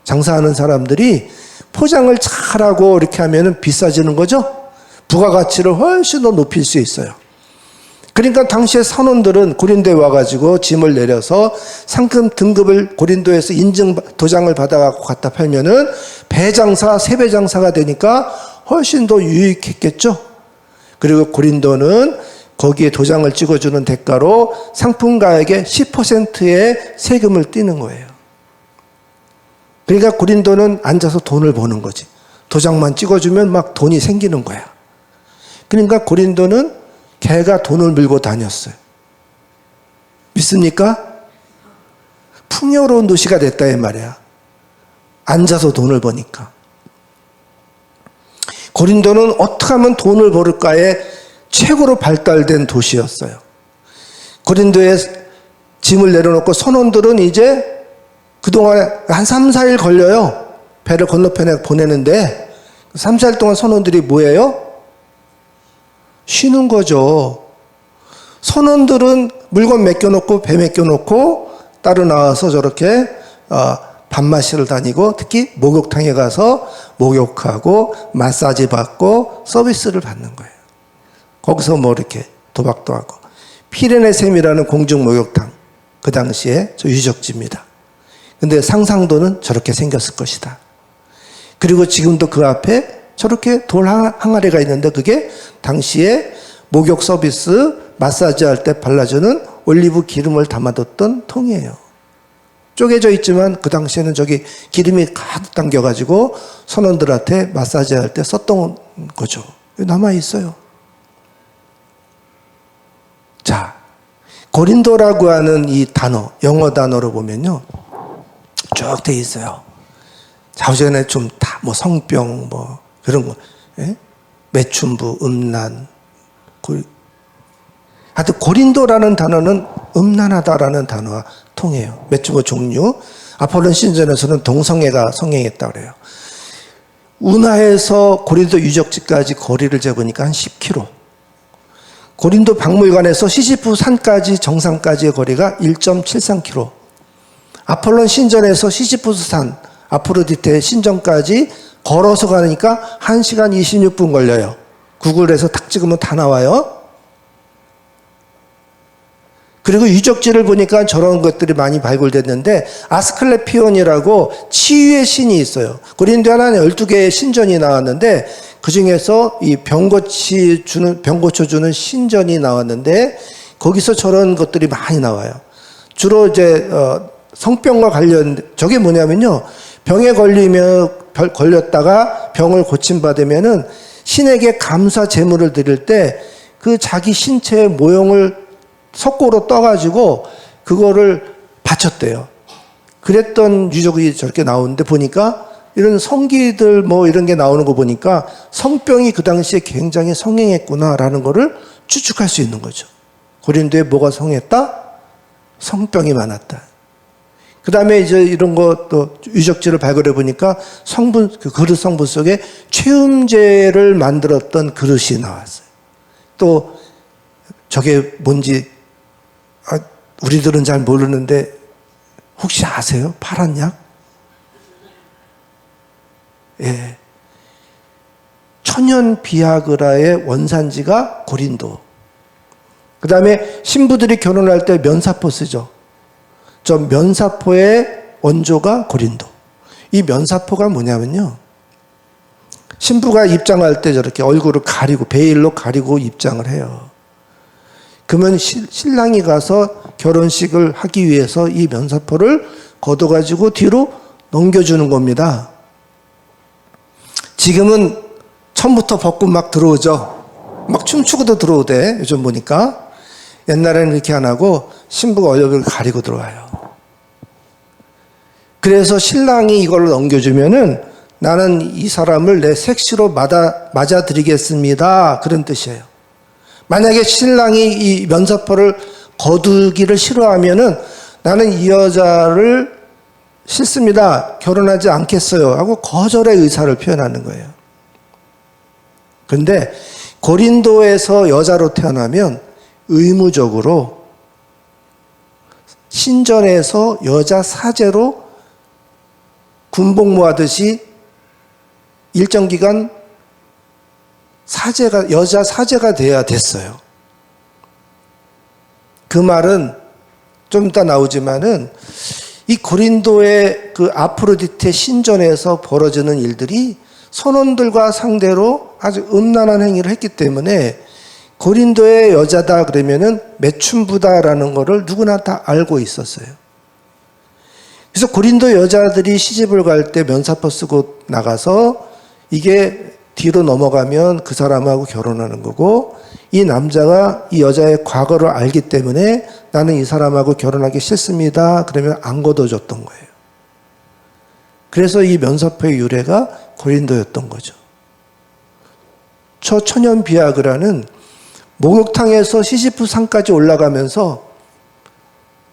장사하는 사람들이 포장을 잘하고 이렇게 하면은 비싸지는 거죠. 부가가치를 훨씬 더 높일 수 있어요. 그러니까 당시에 선원들은 고린도에 와가지고 짐을 내려서 상품 등급을 고린도에서 인증 도장을 받아갖고 갖다 팔면은 배장사, 세배장사가 되니까 훨씬 더 유익했겠죠. 그리고 고린도는 거기에 도장을 찍어주는 대가로 상품가액의 10%의 세금을 떼는 거예요. 그러니까 고린도는 앉아서 돈을 버는 거지. 도장만 찍어주면 막 돈이 생기는 거야. 그러니까 고린도는 개가 돈을 물고 다녔어요. 믿습니까? 풍요로운 도시가 됐다 이 말이야. 앉아서 돈을 버니까. 고린도는 어떻게 하면 돈을 벌을까에 최고로 발달된 도시였어요. 고린도에 짐을 내려놓고 선원들은 이제 그동안에 한 3, 4일 걸려요. 배를 건너편에 보내는데 3, 4일 동안 선원들이 뭐예요? 쉬는 거죠. 선원들은 물건 맡겨놓고 배 맡겨놓고 따로 나와서 저렇게 밥 마시러 다니고 특히 목욕탕에 가서 목욕하고 마사지 받고 서비스를 받는 거예요. 거기서 뭐 이렇게 도박도 하고. 피레네셈이라는 공중 목욕탕, 그 당시에 저 유적지입니다. 근데 상상도는 저렇게 생겼을 것이다. 그리고 지금도 그 앞에 저렇게 돌 항아리가 있는데 그게 당시에 목욕 서비스 마사지 할 때 발라주는 올리브 기름을 담아뒀던 통이에요. 쪼개져 있지만 그 당시에는 저기 기름이 가득 담겨가지고 선원들한테 마사지 할 때 썼던 거죠. 남아있어요. 자, 고린도라고 하는 이 단어, 영어 단어로 보면요, 쭉 돼 있어요. 자우전에 좀 다 뭐 성병 뭐 그런 거, 예? 매춘부, 음란, 하여튼 고린도라는 단어는 음란하다라는 단어와 통해요. 매춘부 종류. 아폴론 신전에서는 동성애가 성행했다고 그래요. 운하에서 고린도 유적지까지 거리를 재보니까 한 10km. 고린도 박물관에서 시시프 산까지 정상까지의 거리가 1.73km. 아폴론 신전에서 시시푸스 산, 아프로디테 신전까지 걸어서 가니까 1시간 26분 걸려요. 구글에서 탁 찍으면 다 나와요. 그리고 유적지를 보니까 저런 것들이 많이 발굴됐는데 아스클레피온이라고 치유의 신이 있어요. 고린도에 한 12개의 신전이 나왔는데 그중에서 이 병고쳐 주는 신전이 나왔는데 거기서 저런 것들이 많이 나와요. 주로 이제 성병과 관련, 저게 뭐냐면요, 병에 걸렸다가 병을 고침받으면은 신에게 감사 제물을 드릴 때 그 자기 신체의 모형을 석고로 떠가지고 그거를 바쳤대요. 그랬던 유적이 저렇게 나오는데 보니까 이런 성기들 뭐 이런 게 나오는 거 보니까 성병이 그 당시에 굉장히 성행했구나라는 거를 추측할 수 있는 거죠. 고린도에 뭐가 성했다? 성병이 많았다. 그 다음에 이제 이런 것도 유적지를 발굴해 보니까 그 그릇 성분 속에 최음제를 만들었던 그릇이 나왔어요. 또 저게 뭔지 우리들은 잘 모르는데 혹시 아세요? 파란 약? 예. 천연 비아그라의 원산지가 고린도. 그 다음에 신부들이 결혼할 때 면사포 쓰죠. 저 면사포의 원조가 고린도. 이 면사포가 뭐냐면요, 신부가 입장할 때 저렇게 얼굴을 가리고 베일로 가리고 입장을 해요. 그러면 신랑이 가서 결혼식을 하기 위해서 이 면사포를 걷어가지고 뒤로 넘겨주는 겁니다. 지금은 처음부터 벗고 막 들어오죠. 막 춤추고도 들어오대, 요즘 보니까. 옛날에는 이렇게 안 하고 신부가 얼굴을 가리고 들어와요. 그래서 신랑이 이걸 넘겨주면은 나는 이 사람을 내 색시로 맞아드리겠습니다, 그런 뜻이에요. 만약에 신랑이 이 면사포를 거두기를 싫어하면은 나는 이 여자를 싫습니다, 결혼하지 않겠어요 하고 거절의 의사를 표현하는 거예요. 그런데 고린도에서 여자로 태어나면 의무적으로 신전에서 여자 사제로 군복무하듯이 일정 기간 여자 사제가 돼야 됐어요. 그 말은 좀 이따 나오지만은 이 고린도의 그 아프로디테 신전에서 벌어지는 일들이 선원들과 상대로 아주 음란한 행위를 했기 때문에 고린도의 여자다 그러면은 매춘부다라는 거를 누구나 다 알고 있었어요. 그래서 고린도 여자들이 시집을 갈 때 면사포 쓰고 나가서 이게 뒤로 넘어가면 그 사람하고 결혼하는 거고, 이 남자가 이 여자의 과거를 알기 때문에 나는 이 사람하고 결혼하기 싫습니다 그러면 안 걷어줬던 거예요. 그래서 이 면사포의 유래가 고린도였던 거죠. 저 천연 비아그라는 목욕탕에서 시시프 산까지 올라가면서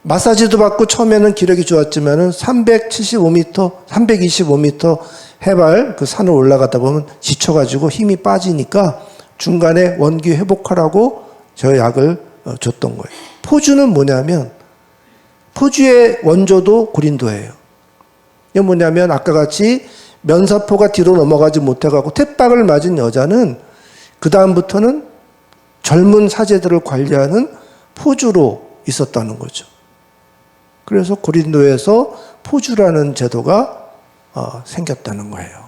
마사지도 받고 처음에는 기력이 좋았지만은 375m, 325m 해발 그 산을 올라가다 보면 지쳐가지고 힘이 빠지니까 중간에 원기 회복하라고 저 약을 줬던 거예요. 포주는 뭐냐면 포주의 원조도 고린도예요. 이게 뭐냐면 아까 같이 면사포가 뒤로 넘어가지 못해가고 태박을 맞은 여자는 그 다음부터는 젊은 사제들을 관리하는 포주로 있었다는 거죠. 그래서 고린도에서 포주라는 제도가 생겼다는 거예요.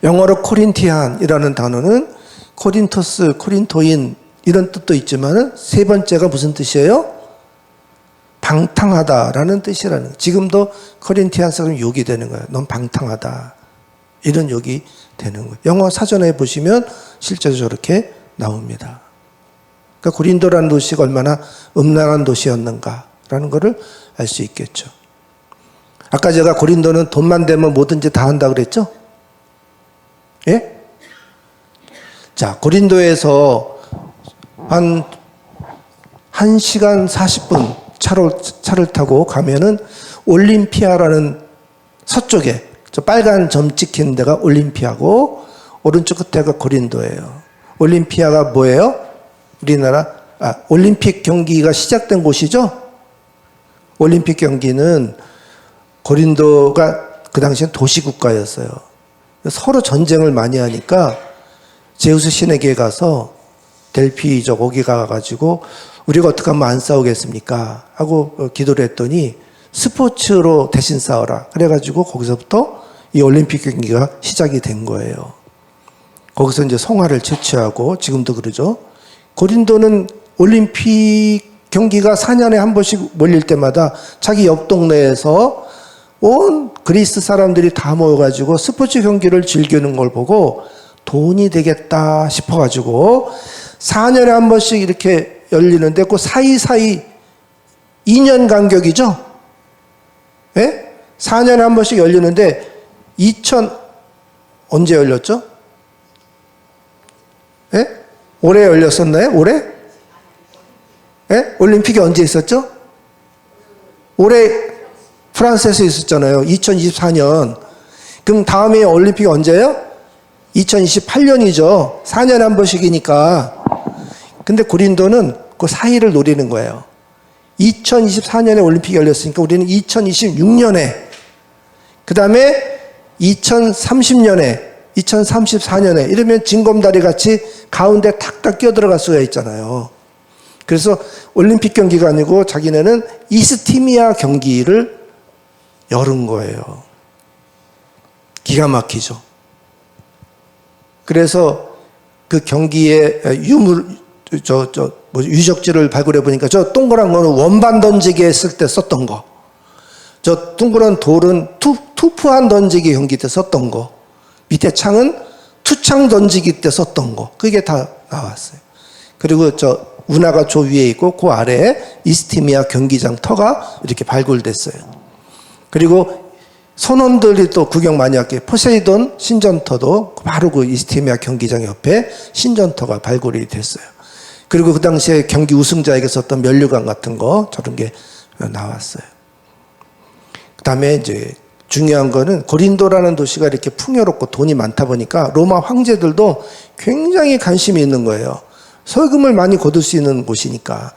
영어로 코린티안이라는 단어는 코린토스, 코린토인 이런 뜻도 있지만 세 번째가 무슨 뜻이에요? 방탕하다라는 뜻이라는 거예요. 지금도 코린티안스는 욕이 되는 거예요. 넌 방탕하다. 이런 욕이 되는 거예요. 영어 사전에 보시면 실제로 저렇게 나옵니다. 그러니까 고린도라는 도시가 얼마나 음란한 도시였는가라는 것을 알 수 있겠죠. 아까 제가 고린도는 돈만 되면 뭐든지 다 한다 그랬죠? 예? 자, 고린도에서 한 1시간 40분 차를 타고 가면은 올림피아라는 서쪽에 저 빨간 점 찍힌 데가 올림피아고 오른쪽 끝에가 고린도예요. 올림피아가 뭐예요? 우리나라 올림픽 경기가 시작된 곳이죠. 올림픽 경기는 고린도가 그 당시엔 도시국가였어요. 서로 전쟁을 많이 하니까 제우스 신에게 가서 델피저 거기 가가지고 우리가 어떻게 하면 안 싸우겠습니까? 하고 기도를 했더니 스포츠로 대신 싸워라. 그래가지고 거기서부터 이 올림픽 경기가 시작이 된 거예요. 거기서 이제 성화를 채취하고 지금도 그러죠. 고린도는 올림픽 경기가 4년에 한 번씩 몰릴 때마다 자기 옆 동네에서 온 그리스 사람들이 다 모여가지고 스포츠 경기를 즐기는 걸 보고 돈이 되겠다 싶어가지고 4년에 한 번씩 이렇게 열리는데 그 사이사이 2년 간격이죠? 예? 4년에 한 번씩 열리는데 언제 열렸죠? 예? 올해 열렸었나요? 올해? 예? 올림픽이 언제 있었죠? 올해 프랑스에서 있었잖아요. 2024년. 그럼 다음에 올림픽이 언제예요? 2028년이죠. 4년에 한 번씩이니까. 근데 고린도는 그 사이를 노리는 거예요. 2024년에 올림픽이 열렸으니까 우리는 2026년에, 그 다음에 2030년에, 2034년에 이러면 징검다리 같이 가운데 탁탁 끼어들어갈 수가 있잖아요. 그래서 올림픽 경기가 아니고 자기네는 이스티미아 경기를 열은 거예요. 기가 막히죠. 그래서 그 경기에 유적지를 발굴해 보니까 저 동그란 거는 원반 던지기 했을 때 썼던 거. 저 둥그런 돌은 투푸한 던지기 경기 때 썼던 거. 밑에 창은 투창 던지기 때 썼던 거. 그게 다 나왔어요. 그리고 저 운하가 저 위에 있고 그 아래에 이스티미아 경기장 터가 이렇게 발굴됐어요. 그리고 선원들이 또 구경 많이 할게 포세이돈 신전터도 바로 그 이스티미아 경기장 옆에 신전터가 발굴이 됐어요. 그리고 그 당시에 경기 우승자에게 썼던 면류관 같은 거 저런 게 나왔어요. 그 다음에 이제 중요한 거는 고린도라는 도시가 이렇게 풍요롭고 돈이 많다 보니까 로마 황제들도 굉장히 관심이 있는 거예요. 세금을 많이 거둘 수 있는 곳이니까.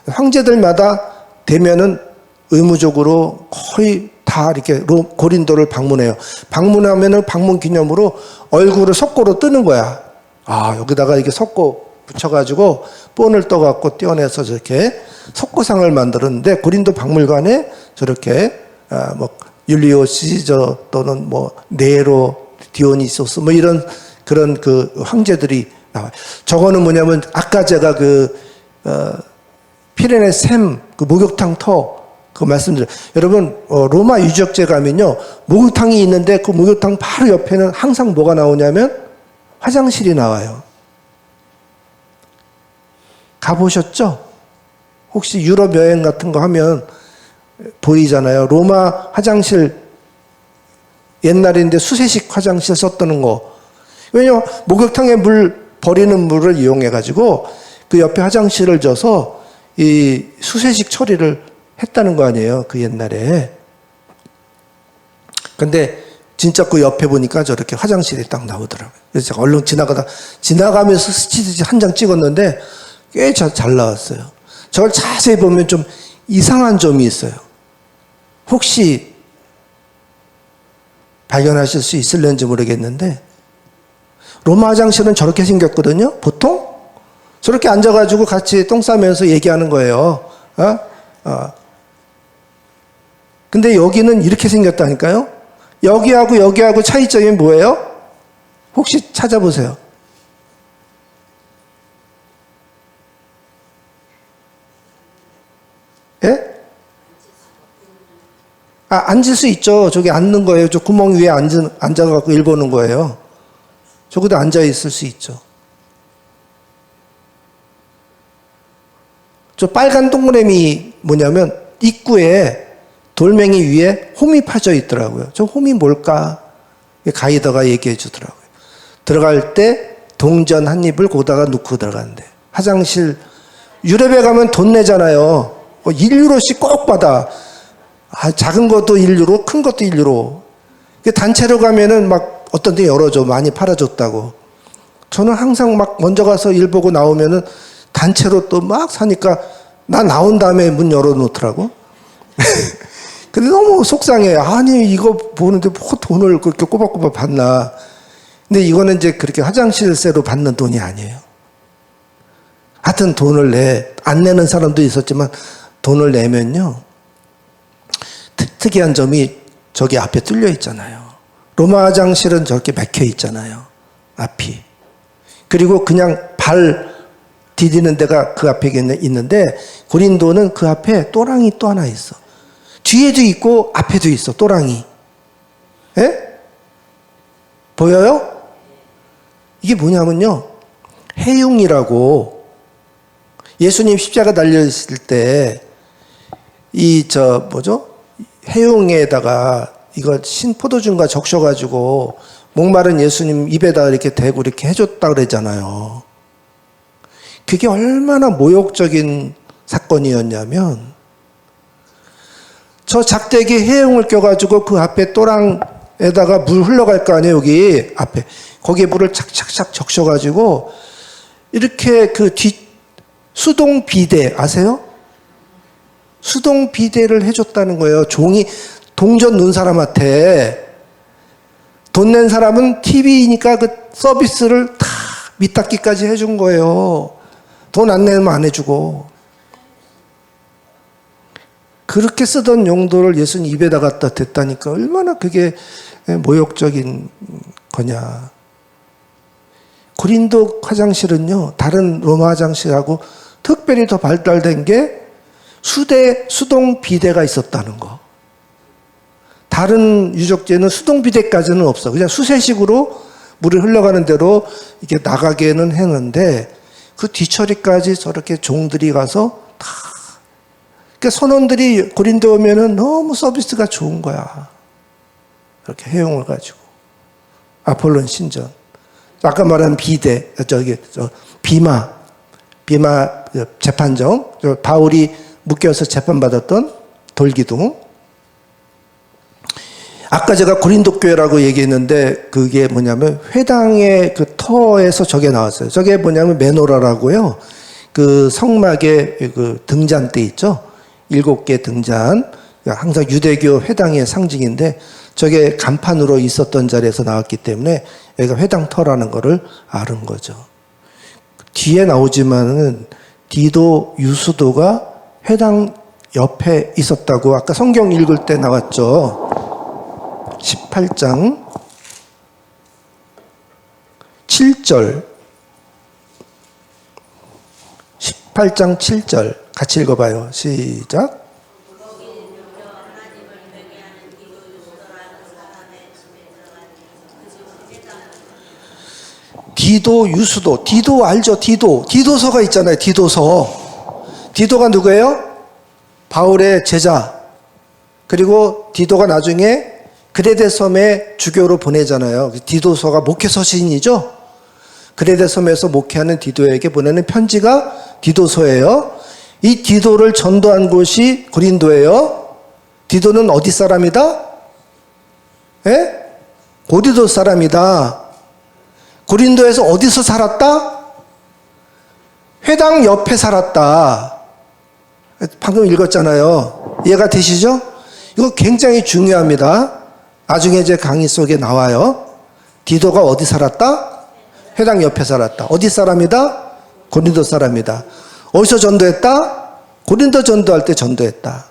황제들마다 되면은 의무적으로 거의 다 이렇게 고린도를 방문해요. 방문하면은 방문 기념으로 얼굴을 석고로 뜨는 거야. 여기다가 이게 석고 붙여가지고 본을 떠갖고 떼어내서 저렇게 석고상을 만들었는데 고린도 박물관에 저렇게 율리오 시저 또는 네로 디오니소스 이런 그런 그 황제들이 나와요. 저거는 뭐냐면 아까 제가 피레네 샘 목욕탕 터 말씀드려요. 여러분 로마 유적지에 가면요 목욕탕이 있는데 그 목욕탕 바로 옆에는 항상 뭐가 나오냐면 화장실이 나와요. 가보셨죠? 혹시 유럽 여행 같은 거 하면 보이잖아요. 로마 화장실 옛날인데 수세식 화장실 썼다는 거. 왜냐면 목욕탕에 버리는 물을 이용해 가지고 그 옆에 화장실을 줘서 이 수세식 처리를 했다는 거 아니에요. 그 옛날에. 근데 진짜 그 옆에 보니까 저렇게 화장실이 딱 나오더라고요. 그래서 제가 얼른 지나가면서 스치듯이 한 장 찍었는데 꽤 잘 나왔어요. 저걸 자세히 보면 좀 이상한 점이 있어요. 혹시 발견하실 수 있을는지 모르겠는데 로마 화장실은 저렇게 생겼거든요. 보통 저렇게 앉아가지고 같이 똥 싸면서 얘기하는 거예요. 근데 여기는 이렇게 생겼다니까요. 여기하고 차이점이 뭐예요? 혹시 찾아보세요. 예? 앉을 수 있죠. 저기 앉는 거예요. 저 구멍 위에 앉아갖고 일 보는 거예요. 저기도 앉아 있을 수 있죠. 저 빨간 동그라미 뭐냐면 입구에 돌멩이 위에 홈이 파져 있더라고요. 저 홈이 뭘까? 가이드가 얘기해 주더라고요. 들어갈 때 동전 한 입을 거기다가 넣고 들어간대. 화장실 유럽에 가면 돈 내잖아요. 1유로씩 꼭 받아. 작은 것도 1유로, 큰 것도 1유로. 단체로 가면은 막 어떤 데 열어줘. 많이 팔아줬다고. 저는 항상 막 먼저 가서 일 보고 나오면은 단체로 또 막 사니까 나 나온 다음에 문 열어놓더라고. 근데 너무 속상해. 아니, 이거 보는데 뭐 돈을 그렇게 꼬박꼬박 받나. 근데 이거는 이제 그렇게 화장실세로 받는 돈이 아니에요. 하여튼 안 내는 사람도 있었지만 돈을 내면요. 특이한 점이 저기 앞에 뚫려 있잖아요. 로마 화장실은 저렇게 막혀 있잖아요. 앞이. 그리고 그냥 발 디디는 데가 그 앞에 있는데 고린도는 그 앞에 또랑이 또 하나 있어. 뒤에도 있고 앞에도 있어. 또랑이. 예? 보여요? 이게 뭐냐면요. 해흉이라고 예수님 십자가 달려있을 때 해흉에다가 이거 신포도주인가 적셔가지고 목마른 예수님 입에다 이렇게 대고 이렇게 해줬다 그러잖아요. 그게 얼마나 모욕적인 사건이었냐면 저 작대기 해흉을 껴가지고 그 앞에 또랑에다가 물 흘러갈 거 아니에요. 여기 앞에 거기에 물을 착착착 적셔가지고 이렇게 그 수동 비대 아세요? 수동 비대를 해줬다는 거예요. 동전 넣은 사람한테. 돈 낸 사람은 TV니까 그 서비스를 다 밑닦기까지 해준 거예요. 돈 안 내면 안 해주고. 그렇게 쓰던 용도를 예수님 입에다 갖다 댔다니까 얼마나 그게 모욕적인 거냐. 고린도 화장실은요, 다른 로마 화장실하고 특별히 더 발달된 게 수동 비대가 있었다는 거. 다른 유적지에는 수동 비대까지는 없어. 그냥 수세식으로 물이 흘러가는 대로 이렇게 나가게는 했는데 그 뒤처리까지 저렇게 종들이 가서 다. 그러니까 선원들이 고린도 오면은 너무 서비스가 좋은 거야. 이렇게 해용을 가지고. 아폴론 신전. 아까 말한 비마 재판정. 바울이 묶여서 재판받았던 돌기둥. 아까 제가 고린도 교회라고 얘기했는데 그게 뭐냐면 회당의 그 터에서 저게 나왔어요. 저게 뭐냐면 메노라라고요. 그 성막의 그 등잔대 있죠. 7개 등잔. 항상 유대교 회당의 상징인데 저게 간판으로 있었던 자리에서 나왔기 때문에 여기가 회당 터라는 거를 아는 거죠. 뒤에 나오지만은 디도 유수도가 회당 옆에 있었다고 아까 성경 읽을 때 나왔죠. 18장 7절 18장 7절 같이 읽어봐요. 시작. 디도 유수도. 디도 알죠? 디도서가 있잖아요. 디도가 누구예요? 바울의 제자. 그리고 디도가 나중에 그레데 섬에 주교로 보내잖아요. 디도서가 목회 서신이죠. 그레데 섬에서 목회하는 디도에게 보내는 편지가 디도서예요. 이 디도를 전도한 곳이 고린도예요. 디도는 어디 사람이다? 예? 고린도 사람이다. 고린도에서 어디서 살았다? 회당 옆에 살았다. 방금 읽었잖아요. 이해가 되시죠? 이거 굉장히 중요합니다. 나중에 제 강의 속에 나와요. 디도가 어디 살았다? 회당 옆에 살았다. 어디 사람이다? 고린도 사람이다. 어디서 전도했다? 고린도 전도할 때 전도했다.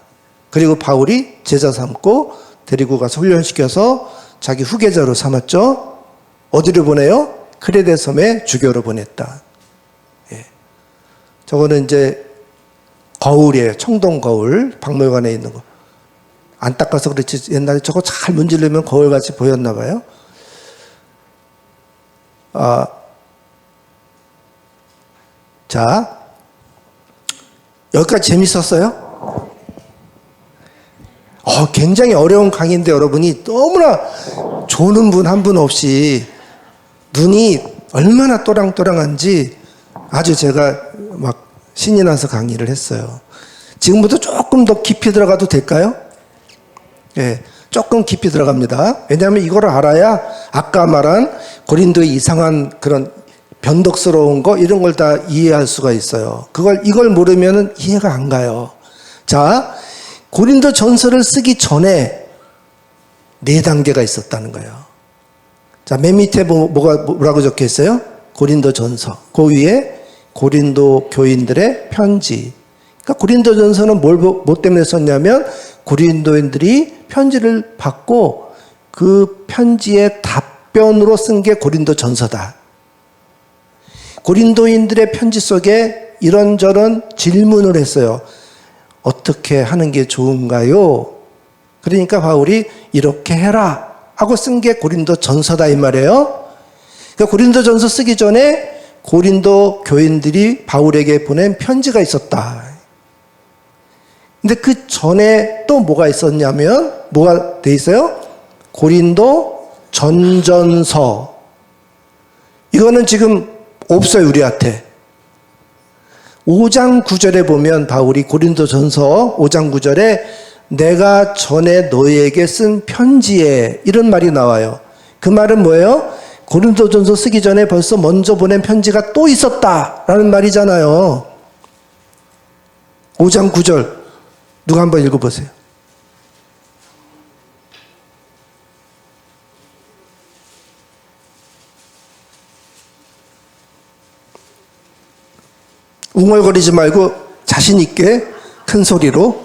그리고 바울이 제자 삼고 데리고 가서 훈련시켜서 자기 후계자로 삼았죠. 어디를 보내요? 크레데 섬에 주교로 보냈다. 예. 저거는 이제 거울이에요. 청동 거울. 박물관에 있는 거. 안 닦아서 그렇지 옛날에 저거 잘 문지르면 거울같이 보였나 봐요. 자, 여기까지 재밌었어요? 굉장히 어려운 강의인데 여러분이 너무나 조는 분 한 분 없이 눈이 얼마나 또랑또랑한지 아주 제가 막 신이 나서 강의를 했어요. 지금부터 조금 더 깊이 들어가도 될까요? 예, 조금 깊이 들어갑니다. 왜냐하면 이걸 알아야 아까 말한 고린도의 이상한 그런 변덕스러운 거 이런 걸 다 이해할 수가 있어요. 이걸 모르면 이해가 안 가요. 자, 고린도 전서를 쓰기 전에 4단계가 있었다는 거예요. 자, 맨 밑에 뭐라고 적혀 있어요? 고린도 전서. 그 위에 고린도 교인들의 편지. 그러니까 고린도 전서는 뭐 때문에 썼냐면 고린도인들이 편지를 받고 그 편지의 답변으로 쓴 게 고린도 전서다. 고린도인들의 편지 속에 이런저런 질문을 했어요. 어떻게 하는 게 좋은가요? 그러니까 바울이 이렇게 해라 하고 쓴 게 고린도 전서다 이 말이에요. 그러니까 고린도 전서 쓰기 전에 고린도 교인들이 바울에게 보낸 편지가 있었다. 근데 그 전에 또 뭐가 있었냐면 뭐가 돼 있어요? 고린도 전전서. 이거는 지금 없어요, 우리한테. 5장 9절에 보면 바울이 고린도 전서 5장 9절에 내가 전에 너희에게 쓴 편지에 이런 말이 나와요. 그 말은 뭐예요? 고린도 전서 쓰기 전에 벌써 먼저 보낸 편지가 또 있었다라는 말이잖아요. 5장 9절 누가 한번 읽어보세요. 웅얼거리지 말고 자신 있게 큰 소리로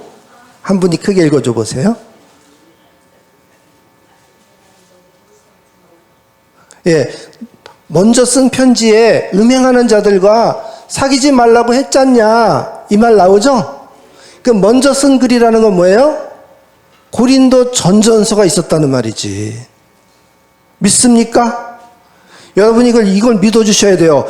한 분이 크게 읽어줘 보세요. 예, 먼저 쓴 편지에 음행하는 자들과 사귀지 말라고 했잖냐 이 말 나오죠? 그 먼저 쓴 글이라는 건 뭐예요? 고린도 전전서가 있었다는 말이지. 믿습니까? 여러분 이걸 믿어주셔야 돼요.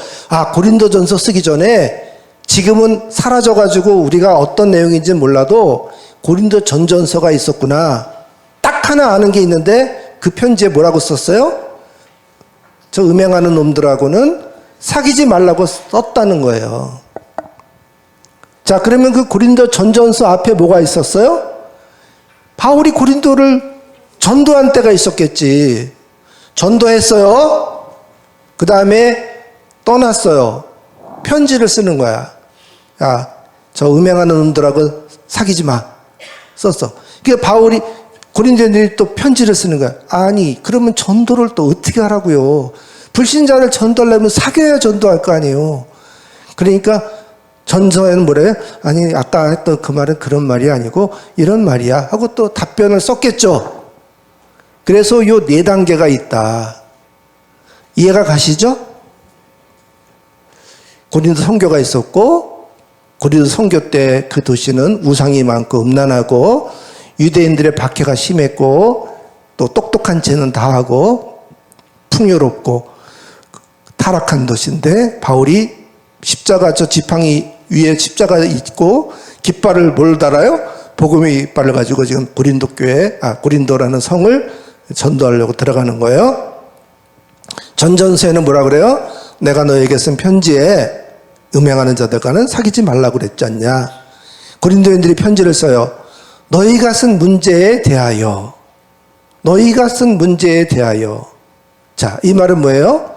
고린도 전서 쓰기 전에 지금은 사라져가지고 우리가 어떤 내용인지 몰라도 고린도 전전서가 있었구나. 딱 하나 아는 게 있는데 그 편지에 뭐라고 썼어요? 저 음행하는 놈들하고는 사귀지 말라고 썼다는 거예요. 자, 그러면 그 고린도 전전서 앞에 뭐가 있었어요? 바울이 고린도를 전도한 때가 있었겠지. 전도했어요. 그 다음에 떠났어요. 편지를 쓰는 거야. 야, 저 음행하는 놈들하고 사귀지 마. 썼어. 그러니까 바울이 고린도인들이 또 편지를 쓰는 거야. 아니, 그러면 전도를 또 어떻게 하라고요? 불신자를 전도하려면 사귀어야 전도할 거 아니에요. 그러니까 전서에는 뭐래요? 아니, 아까 했던 그 말은 그런 말이 아니고 이런 말이야 하고 또 답변을 썼겠죠. 그래서 요 4단계가 있다. 이해가 가시죠? 고린도 선교가 있었고 고린도 선교 때 그 도시는 우상이 많고 음란하고 유대인들의 박해가 심했고 또 똑똑한 죄는 다 하고 풍요롭고 타락한 도시인데 바울이 십자가 저 지팡이 위에 십자가 있고 깃발을 뭘 달아요? 복음의 깃발을 가지고 지금 고린도라는 성을 전도하려고 들어가는 거예요. 전전서에는 뭐라 그래요? 내가 너에게 쓴 편지에 음행하는 자들과는 사귀지 말라고 그랬지 않냐. 고린도인들이 편지를 써요. 너희가 쓴 문제에 대하여. 너희가 쓴 문제에 대하여. 자, 이 말은 뭐예요?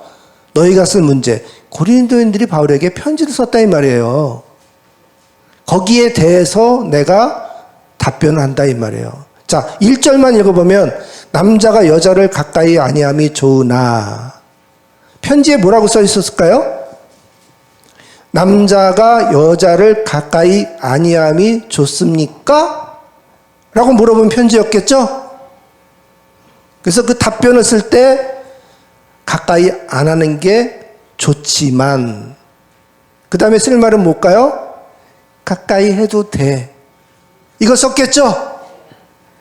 너희가 쓴 문제. 고린도인들이 바울에게 편지를 썼다 이 말이에요. 거기에 대해서 내가 답변을 한다 이 말이에요. 자, 1절만 읽어보면 남자가 여자를 가까이 아니함이 좋으나, 편지에 뭐라고 써 있었을까요? 남자가 여자를 가까이 아니함이 좋습니까? 라고 물어본 편지였겠죠? 그래서 그 답변을 쓸 때 가까이 안 하는 게 좋지만, 그 다음에 쓸 말은 뭘까요? 가까이 해도 돼. 이거 썼겠죠?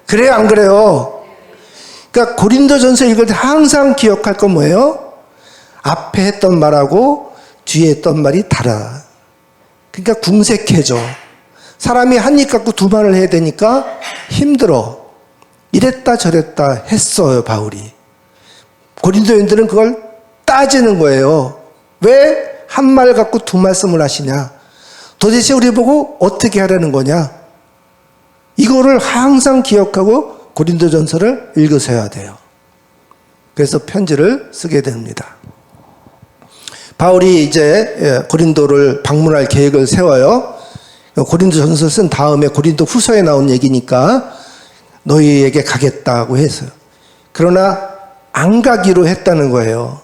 그래요, 안 그래요? 그러니까 고린도전서 읽을 때 항상 기억할 건 뭐예요? 앞에 했던 말하고 뒤에 했던 말이 달라. 그러니까 궁색해져. 사람이 한 입 갖고 두 말을 해야 되니까 힘들어. 이랬다 저랬다 했어요, 바울이. 고린도인들은 그걸 따지는 거예요. 왜 한 말 갖고 두 말씀을 하시냐? 도대체 우리 보고 어떻게 하라는 거냐? 이거를 항상 기억하고 고린도전서를 읽으셔야 돼요. 그래서 편지를 쓰게 됩니다. 바울이 이제 고린도를 방문할 계획을 세워요. 고린도전서 쓴 다음에 고린도 후서에 나온 얘기니까 너희에게 가겠다고 했어요. 그러나 안 가기로 했다는 거예요.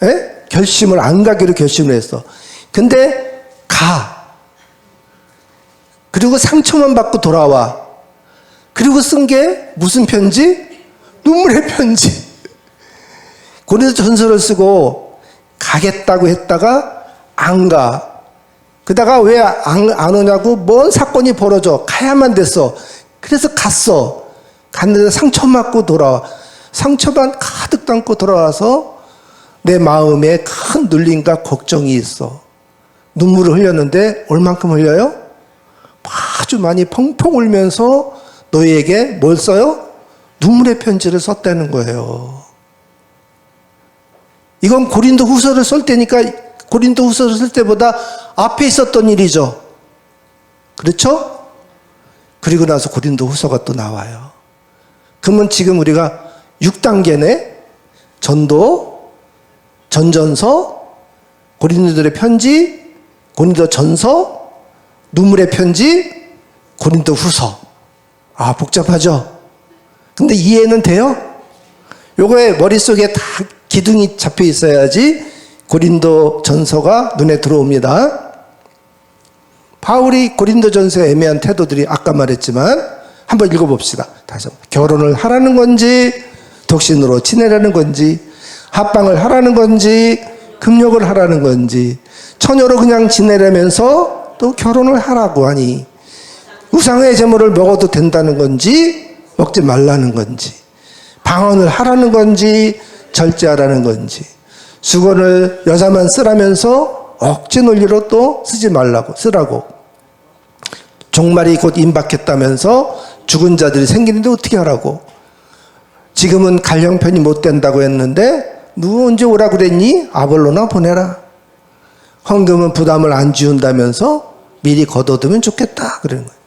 에? 결심을 안 가기로 결심을 했어. 근데 가. 그리고 상처만 받고 돌아와. 그리고 쓴 게 무슨 편지? 눈물의 편지. 고린도전서를 쓰고 가겠다고 했다가 안 가. 그러다가 왜 안 오냐고 뭔 사건이 벌어져. 가야만 됐어. 그래서 갔어. 갔는데 상처 받고 돌아와. 상처만 가득 담고 돌아와서 내 마음에 큰 눌림과 걱정이 있어. 눈물을 흘렸는데 얼만큼 흘려요? 아주 많이 펑펑 울면서 너희에게 뭘 써요? 눈물의 편지를 썼다는 거예요. 이건 고린도 후서를 쓸 때니까 고린도 후서를 쓸 때보다 앞에 있었던 일이죠. 그렇죠? 그리고 나서 고린도 후서가 또 나와요. 그러면 지금 우리가 6단계네. 전도, 전전서, 고린도들의 편지, 고린도 전서, 눈물의 편지, 고린도 후서. 아, 복잡하죠? 근데 이해는 돼요? 요거에 머릿속에 다 기둥이 잡혀 있어야지 고린도 전서가 눈에 들어옵니다. 바울이 고린도 전서의 애매한 태도들이 아까 말했지만 한번 읽어봅시다. 다시 한번. 결혼을 하라는 건지, 독신으로 지내라는 건지, 합방을 하라는 건지, 금욕을 하라는 건지, 처녀로 그냥 지내려면서 또 결혼을 하라고 하니, 우상의 제물을 먹어도 된다는 건지, 먹지 말라는 건지, 방언을 하라는 건지, 절제하라는 건지, 수건을 여자만 쓰라면서 억지 논리로 또 쓰지 말라고, 쓰라고, 종말이 곧 임박했다면서 죽은 자들이 생기는데 어떻게 하라고, 지금은 갈 형편이 못 된다고 했는데 누구 언제 오라 그랬니? 아볼로나 보내라. 헌금은 부담을 안 지운다면서 미리 걷어두면 좋겠다 그러는 거예요.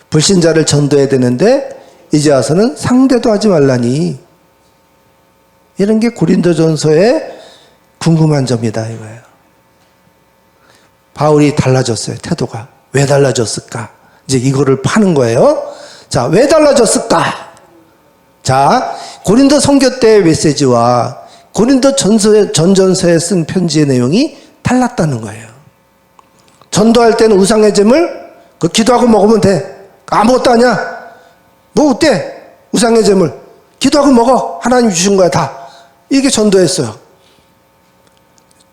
불신자를 전도해야 되는데 이제 와서는 상대도 하지 말라니. 이런 게 고린도전서의 궁금한 점이다 이거예요. 바울이 달라졌어요. 태도가. 왜 달라졌을까? 이제 이거를 파는 거예요. 자, 왜 달라졌을까? 자, 고린도 선교 때의 메시지와 고린도 전전서에 쓴 편지의 내용이 달랐다는 거예요. 전도할 때는 우상의 제물, 그 기도하고 먹으면 돼. 아무것도 아니야. 뭐 어때? 우상의 제물. 기도하고 먹어. 하나님 주신 거야, 다. 이게 전도였어요.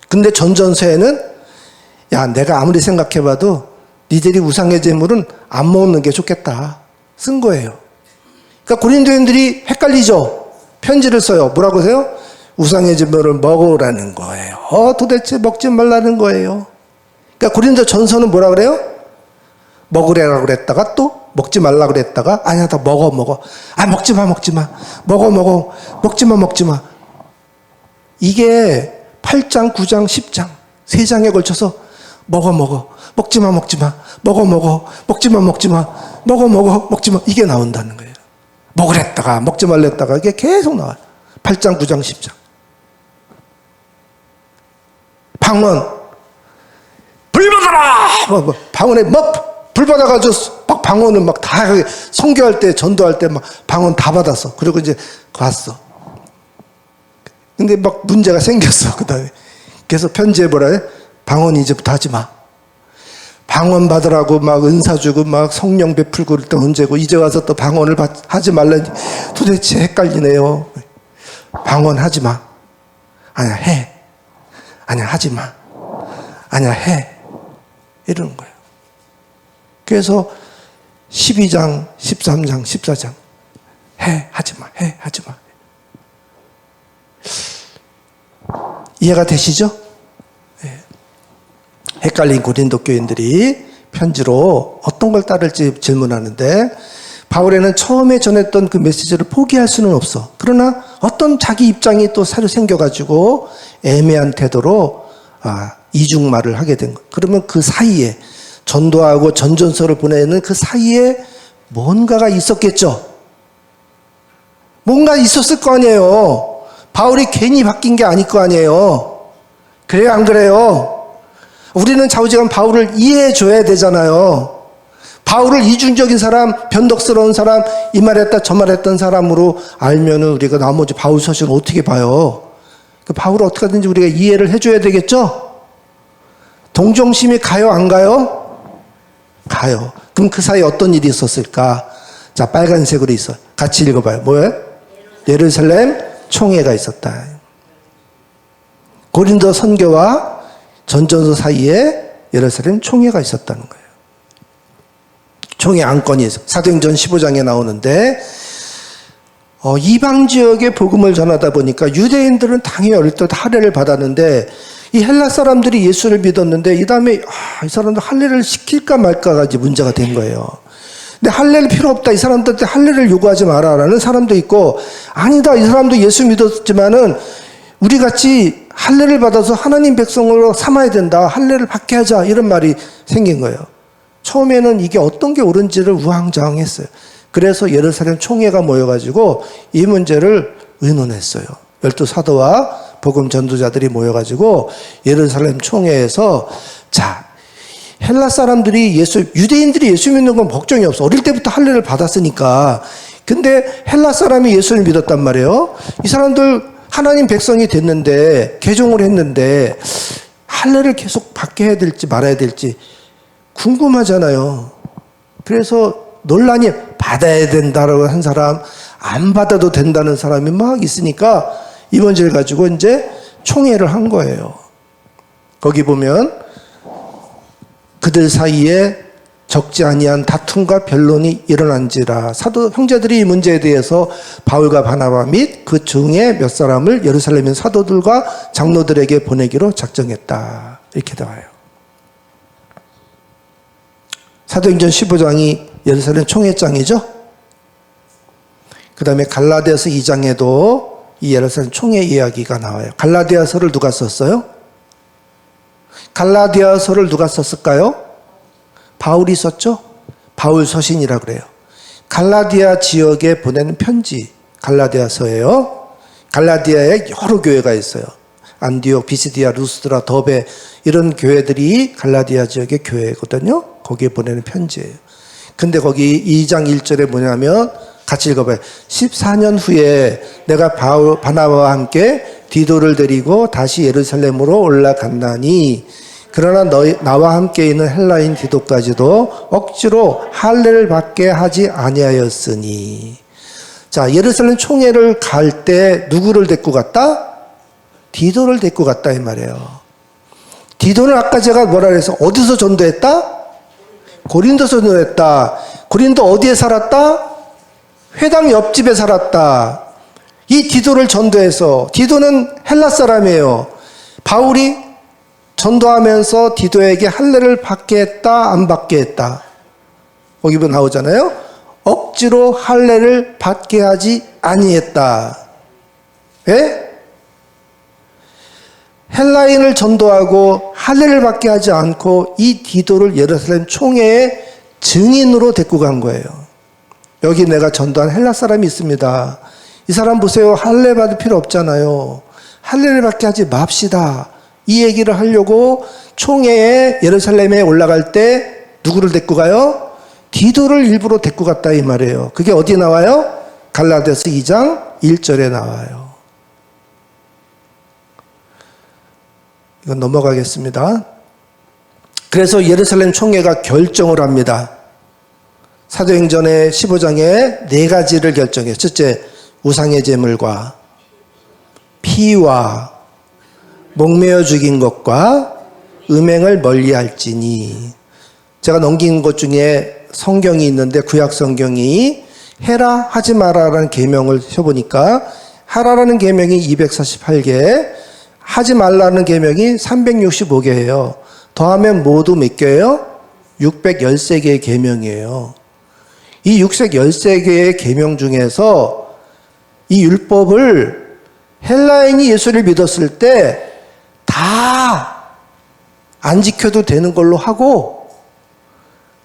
근데 전전서에는 야, 내가 아무리 생각해봐도 니들이 우상의 제물은 안 먹는 게 좋겠다. 쓴 거예요. 그러니까 고린도인들이 헷갈리죠. 편지를 써요. 뭐라고 해요? 우상의 제물을 먹으라는 거예요. 도대체 먹지 말라는 거예요. 그러니까 고린도 전서는 뭐라 그래요? 먹으라고 그랬다가 또 먹지 말라고 그랬다가 아니야, 다 먹어. 아, 먹지 마. 먹어. 먹지 마. 이게 8장, 9장, 10장 3장에 걸쳐서 먹어. 먹지마, 먹지마, 먹어, 먹어, 먹지마, 먹지마, 먹어, 먹어, 먹지마. 이게 나온다는 거예요. 먹으랬다가, 먹지 말랬다가 이게 계속 나와요. 8장, 9장, 10장. 방언, 불 받아라! 방언에 불 받아가지고 막 방언을 막 다 선교할 때, 전도할 때 막 방언 다 받았어. 그리고 이제 갔어. 근데 막 문제가 생겼어. 그 다음에. 그래서 편지에 뭐라 해? 방언 이제부터 하지 마. 방언 받으라고 막 은사 주고 막 성령 베풀고 그럴 때 언제고 이제 와서 또 방언을 하지 말라니 도대체 헷갈리네요. 방언 하지 마. 아니야, 해. 아니야, 하지 마. 아니야, 해. 이러는 거예요. 그래서 12장, 13장, 14장. 해, 하지 마, 해, 하지 마. 이해가 되시죠? 네. 헷갈린 고린도 교인들이 편지로 어떤 걸 따를지 질문하는데 바울에는 처음에 전했던 그 메시지를 포기할 수는 없어. 그러나 어떤 자기 입장이 또 새로 생겨가지고 애매한 태도로 이중말을 하게 된 거예요. 그러면 그 사이에 전도하고 전전서를 보내는 그 사이에 뭔가가 있었겠죠. 뭔가 있었을 거 아니에요. 바울이 괜히 바뀐 게 아닐 거 아니에요. 그래요, 안 그래요? 우리는 좌우지간 바울을 이해해 줘야 되잖아요. 바울을 이중적인 사람, 변덕스러운 사람, 이 말했다 저 말했던 사람으로 알면은 우리가 나머지 바울 서신을 어떻게 봐요? 그 바울을 어떻게 하든지 우리가 이해를 해줘야 되겠죠? 동정심이 가요, 안 가요? 가요. 그럼 그 사이에 어떤 일이 있었을까? 자, 빨간색으로 있어. 같이 읽어봐요. 뭐예요? 예루살렘 총회가 있었다. 고린도 선교와 전전서 사이에 예루살렘 총회가 있었다는 거예요. 총회 안건이 있어요. 사도행전 15장에 나오는데 이방 지역에 복음을 전하다 보니까 유대인들은 당연히 어릴 때 할례를 받았는데 이 헬라 사람들이 예수를 믿었는데 이 다음에 이 사람들 할례를 시킬까 말까가 이제 문제가 된 거예요. 근데 할례는 필요 없다. 이 사람들한테 할례를 요구하지 마라라는 사람도 있고 아니다. 이 사람도 예수 믿었지만은 우리 같이 할례를 받아서 하나님 백성으로 삼아야 된다. 할례를 받게 하자. 이런 말이 생긴 거예요. 처음에는 이게 어떤 게 옳은지를 우왕좌왕했어요. 그래서 예루살렘 총회가 모여가지고 이 문제를 의논했어요. 12사도와 복음 전도자들이 모여가지고 예루살렘 총회에서 자, 헬라 사람들이 유대인들이 예수 믿는 건 걱정이 없어. 어릴 때부터 할례를 받았으니까. 근데 헬라 사람이 예수를 믿었단 말이에요. 이 사람들 하나님 백성이 됐는데, 개종을 했는데, 할례를 계속 받게 해야 될지 말아야 될지 궁금하잖아요. 그래서 논란이 받아야 된다라고 한 사람, 안 받아도 된다는 사람이 막 있으니까 이 문제를 가지고 이제 총회를 한 거예요. 거기 보면 그들 사이에 적지 아니한 다툼과 변론이 일어난지라. 사도 형제들이 이 문제에 대해서 바울과 바나바 및 그 중에 몇 사람을 예루살렘 사도들과 장로들에게 보내기로 작정했다. 이렇게 나와요. 사도행전 15장이 예루살렘 총회장이죠. 그 다음에 갈라디아서 2장에도 이 예루살렘 총회 이야기가 나와요. 갈라디아서를 누가 썼어요? 갈라디아서를 누가 썼을까요? 바울이 썼죠? 바울 서신이라 그래요. 갈라디아 지역에 보내는 편지, 갈라디아서예요. 갈라디아에 여러 교회가 있어요. 안디옥, 비시디아, 루스드라, 더베 이런 교회들이 갈라디아 지역의 교회거든요. 거기에 보내는 편지예요. 근데 거기 2장 1절에 뭐냐면 같이 읽어봐요. 14년 후에 내가 바나바와 함께 디도를 데리고 다시 예루살렘으로 올라간다니 그러나 나와 함께 있는 헬라인 디도까지도 억지로 할례를 받게 하지 아니하였으니. 자, 예루살렘 총회를 갈 때 누구를 데리고 갔다? 디도를 데리고 갔다 이 말이에요. 디도는 아까 제가 뭐라 그래서 어디서 전도했다? 고린도에서 전도했다. 고린도 어디에 살았다? 회당 옆집에 살았다. 이 디도를 전도해서, 디도는 헬라 사람이에요. 바울이 전도하면서 디도에게 할례를 받게 했다, 안 받게 했다? 거기 보면 나오잖아요. 억지로 할례를 받게 하지 아니했다. 예? 헬라인을 전도하고 할례를 받게 하지 않고 이 디도를 예루살렘 총회의 증인으로 데리고 간 거예요. 여기 내가 전도한 헬라 사람이 있습니다. 이 사람 보세요. 할례 받을 필요 없잖아요. 할례를 받게 하지 맙시다. 이 얘기를 하려고 총회에 예루살렘에 올라갈 때 누구를 데리고 가요? 디도를 일부러 데리고 갔다 이 말이에요. 그게 어디 나와요? 갈라디아서 2장 1절에 나와요. 이건 넘어가겠습니다. 그래서 예루살렘 총회가 결정을 합니다. 사도행전의 15장에 4가지를 결정해요. 첫째, 우상의 제물과 피와 목매어 죽인 것과 음행을 멀리할지니. 제가 넘긴 것 중에 성경이 있는데 구약 성경이 해라 하지 마라라는 계명을 펴보니까 하라라는 계명이 248개, 하지 말라는 계명이 365개예요. 더하면 모두 몇 개예요? 613개의 계명이에요. 이 613개의 계명 중에서 이 율법을 헬라인이 예수를 믿었을 때 다 안 지켜도 되는 걸로 하고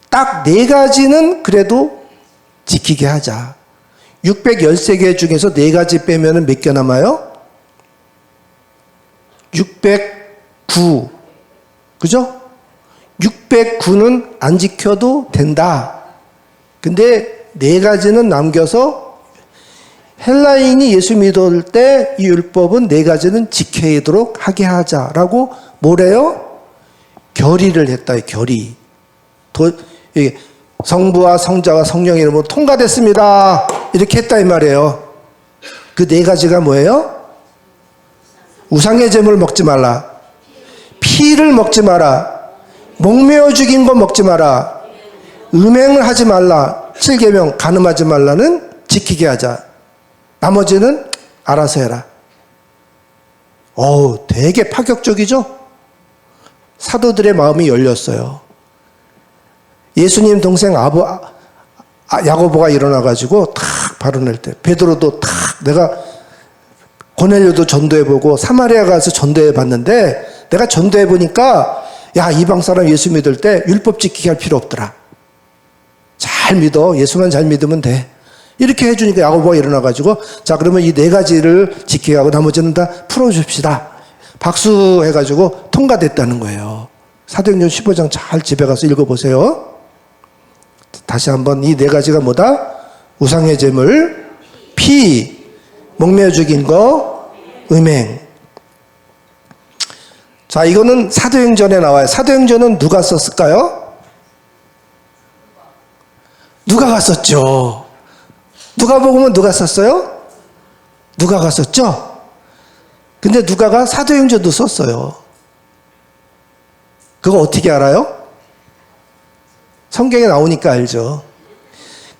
딱 4가지는 그래도 지키게 하자. 613개 중에서 4가지 빼면 몇 개 남아요? 609. 그죠? 609는 안 지켜도 된다. 근데 4가지는 남겨서 헬라인이 예수 믿을 때 이 율법은 4가지는 지켜도록 하게 하자라고 뭐래요? 결의를 했다. 결의. 성부와 성자와 성령의 이름으로 통과됐습니다. 이렇게 했다 이 말이에요. 그 4가지가 뭐예요? 우상의 제물을 먹지 말라. 피를 먹지 마라. 목매어 죽인 거 먹지 마라. 음행을 하지 말라. 7계명 간음하지 말라는 지키게 하자. 나머지는 알아서 해라. 되게 파격적이죠? 사도들의 마음이 열렸어요. 예수님 동생 야고보가 일어나가지고 탁 발언할 때 베드로도 탁 내가 고넬료도 전도해보고 사마리아 가서 전도해봤는데 내가 전도해보니까 야 이방 사람 예수 믿을 때 율법 지키게 할 필요 없더라. 잘 믿어. 예수만 잘 믿으면 돼. 이렇게 해주니까 야고보가 일어나가지고 자 그러면 이 4가지를 지키게 하고 나머지는 다 풀어줍시다. 박수 해가지고 통과됐다는 거예요. 사도행전 15장 잘 집에 가서 읽어보세요. 다시 한번 이 4가지가 뭐다? 우상의 제물, 피, 목매어 죽인 거, 음행. 자 이거는 사도행전에 나와요. 사도행전은 누가 썼을까요? 누가가 썼죠. 누가복음은 누가 썼어요? 누가가 썼죠? 근데 누가가 사도행전도 썼어요. 그거 어떻게 알아요? 성경에 나오니까 알죠.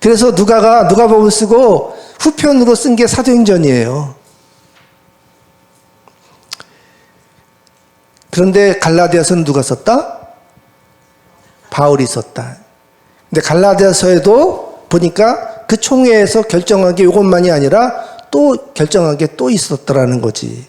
그래서 누가가 누가복음을 쓰고 후편으로 쓴 게 사도행전이에요. 그런데 갈라디아서는 누가 썼다? 바울이 썼다. 근데 갈라디아서에도 보니까 그 총회에서 결정한 게 이것만이 아니라 또 결정한 게 또 있었더라는 거지.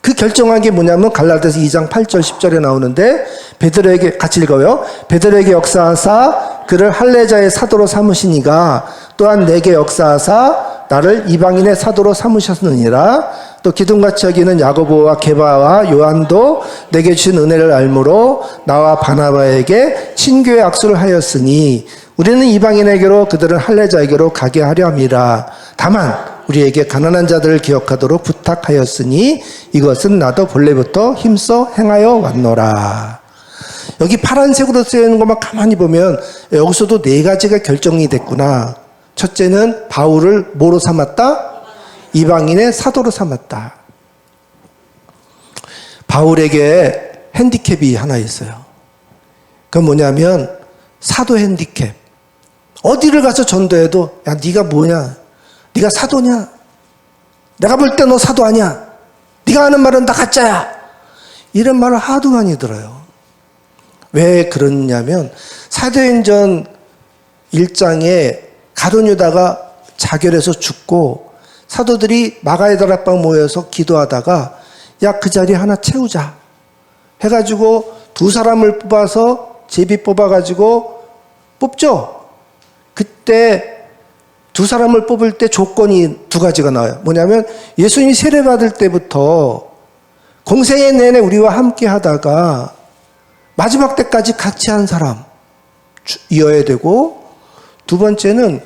그 결정한 게 뭐냐면 갈라디아서 2장 8절 10절에 나오는데 베드로에게 같이 읽어요. 베드로에게 역사하사 그를 할례자의 사도로 삼으시니가 또한 내게 역사하사 나를 이방인의 사도로 삼으셨느니라. 또 기둥같이 여기는 야고보와 게바와 요한도 내게 주신 은혜를 알므로 나와 바나바에게 친교의 악수를 하였으니 우리는 이방인에게로 그들은 할례자에게로 가게 하려 함이라. 다만 우리에게 가난한 자들을 기억하도록 부탁하였으니 이것은 나도 본래부터 힘써 행하여 왔노라. 여기 파란색으로 쓰여있는 것만 가만히 보면 여기서도 4가지가 결정이 됐구나. 첫째는 바울을 뭐로 삼았다? 이방인의 사도로 삼았다. 바울에게 핸디캡이 하나 있어요. 그건 뭐냐면 사도 핸디캡. 어디를 가서 전도해도 야 네가 뭐냐? 네가 사도냐? 내가 볼 때 너 사도 아니야. 네가 하는 말은 다 가짜야. 이런 말을 하도 많이 들어요. 왜 그러냐면 사도행전 1장에 가룟 유다가 자결해서 죽고 사도들이 마가의 다락방 모여서 기도하다가 야, 그 자리 하나 채우자 해가지고 두 사람을 뽑아서 제비 뽑아가지고 뽑죠. 그때 두 사람을 뽑을 때 조건이 두 가지가 나와요. 뭐냐면 예수님이 세례받을 때부터 공생애 내내 우리와 함께 하다가 마지막 때까지 같이 한 사람이어야 되고, 두 번째는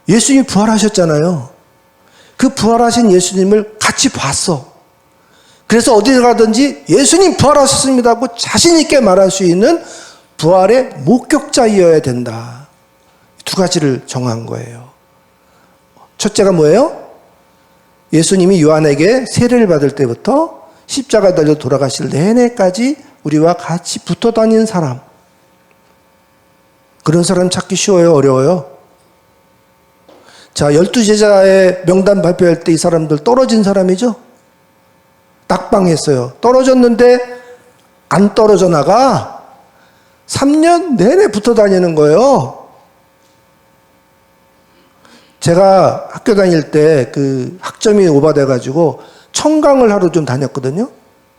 예수님이 부활하셨잖아요. 그 부활하신 예수님을 같이 봤어. 그래서 어디 가든지 예수님 부활하셨습니다 하고 자신 있게 말할 수 있는 부활의 목격자이어야 된다. 두 가지를 정한 거예요. 첫째가 뭐예요? 예수님이 요한에게 세례를 받을 때부터 십자가 달려 돌아가실 내내까지 우리와 같이 붙어 다니는 사람. 그런 사람 찾기 쉬워요? 어려워요? 자, 12제자의 명단 발표할 때 이 사람들 떨어진 사람이죠? 낙방했어요. 떨어졌는데 안 떨어져 나가 3년 내내 붙어 다니는 거예요. 제가 학교 다닐 때 그 학점이 오바돼가지고 청강을 하러 좀 다녔거든요.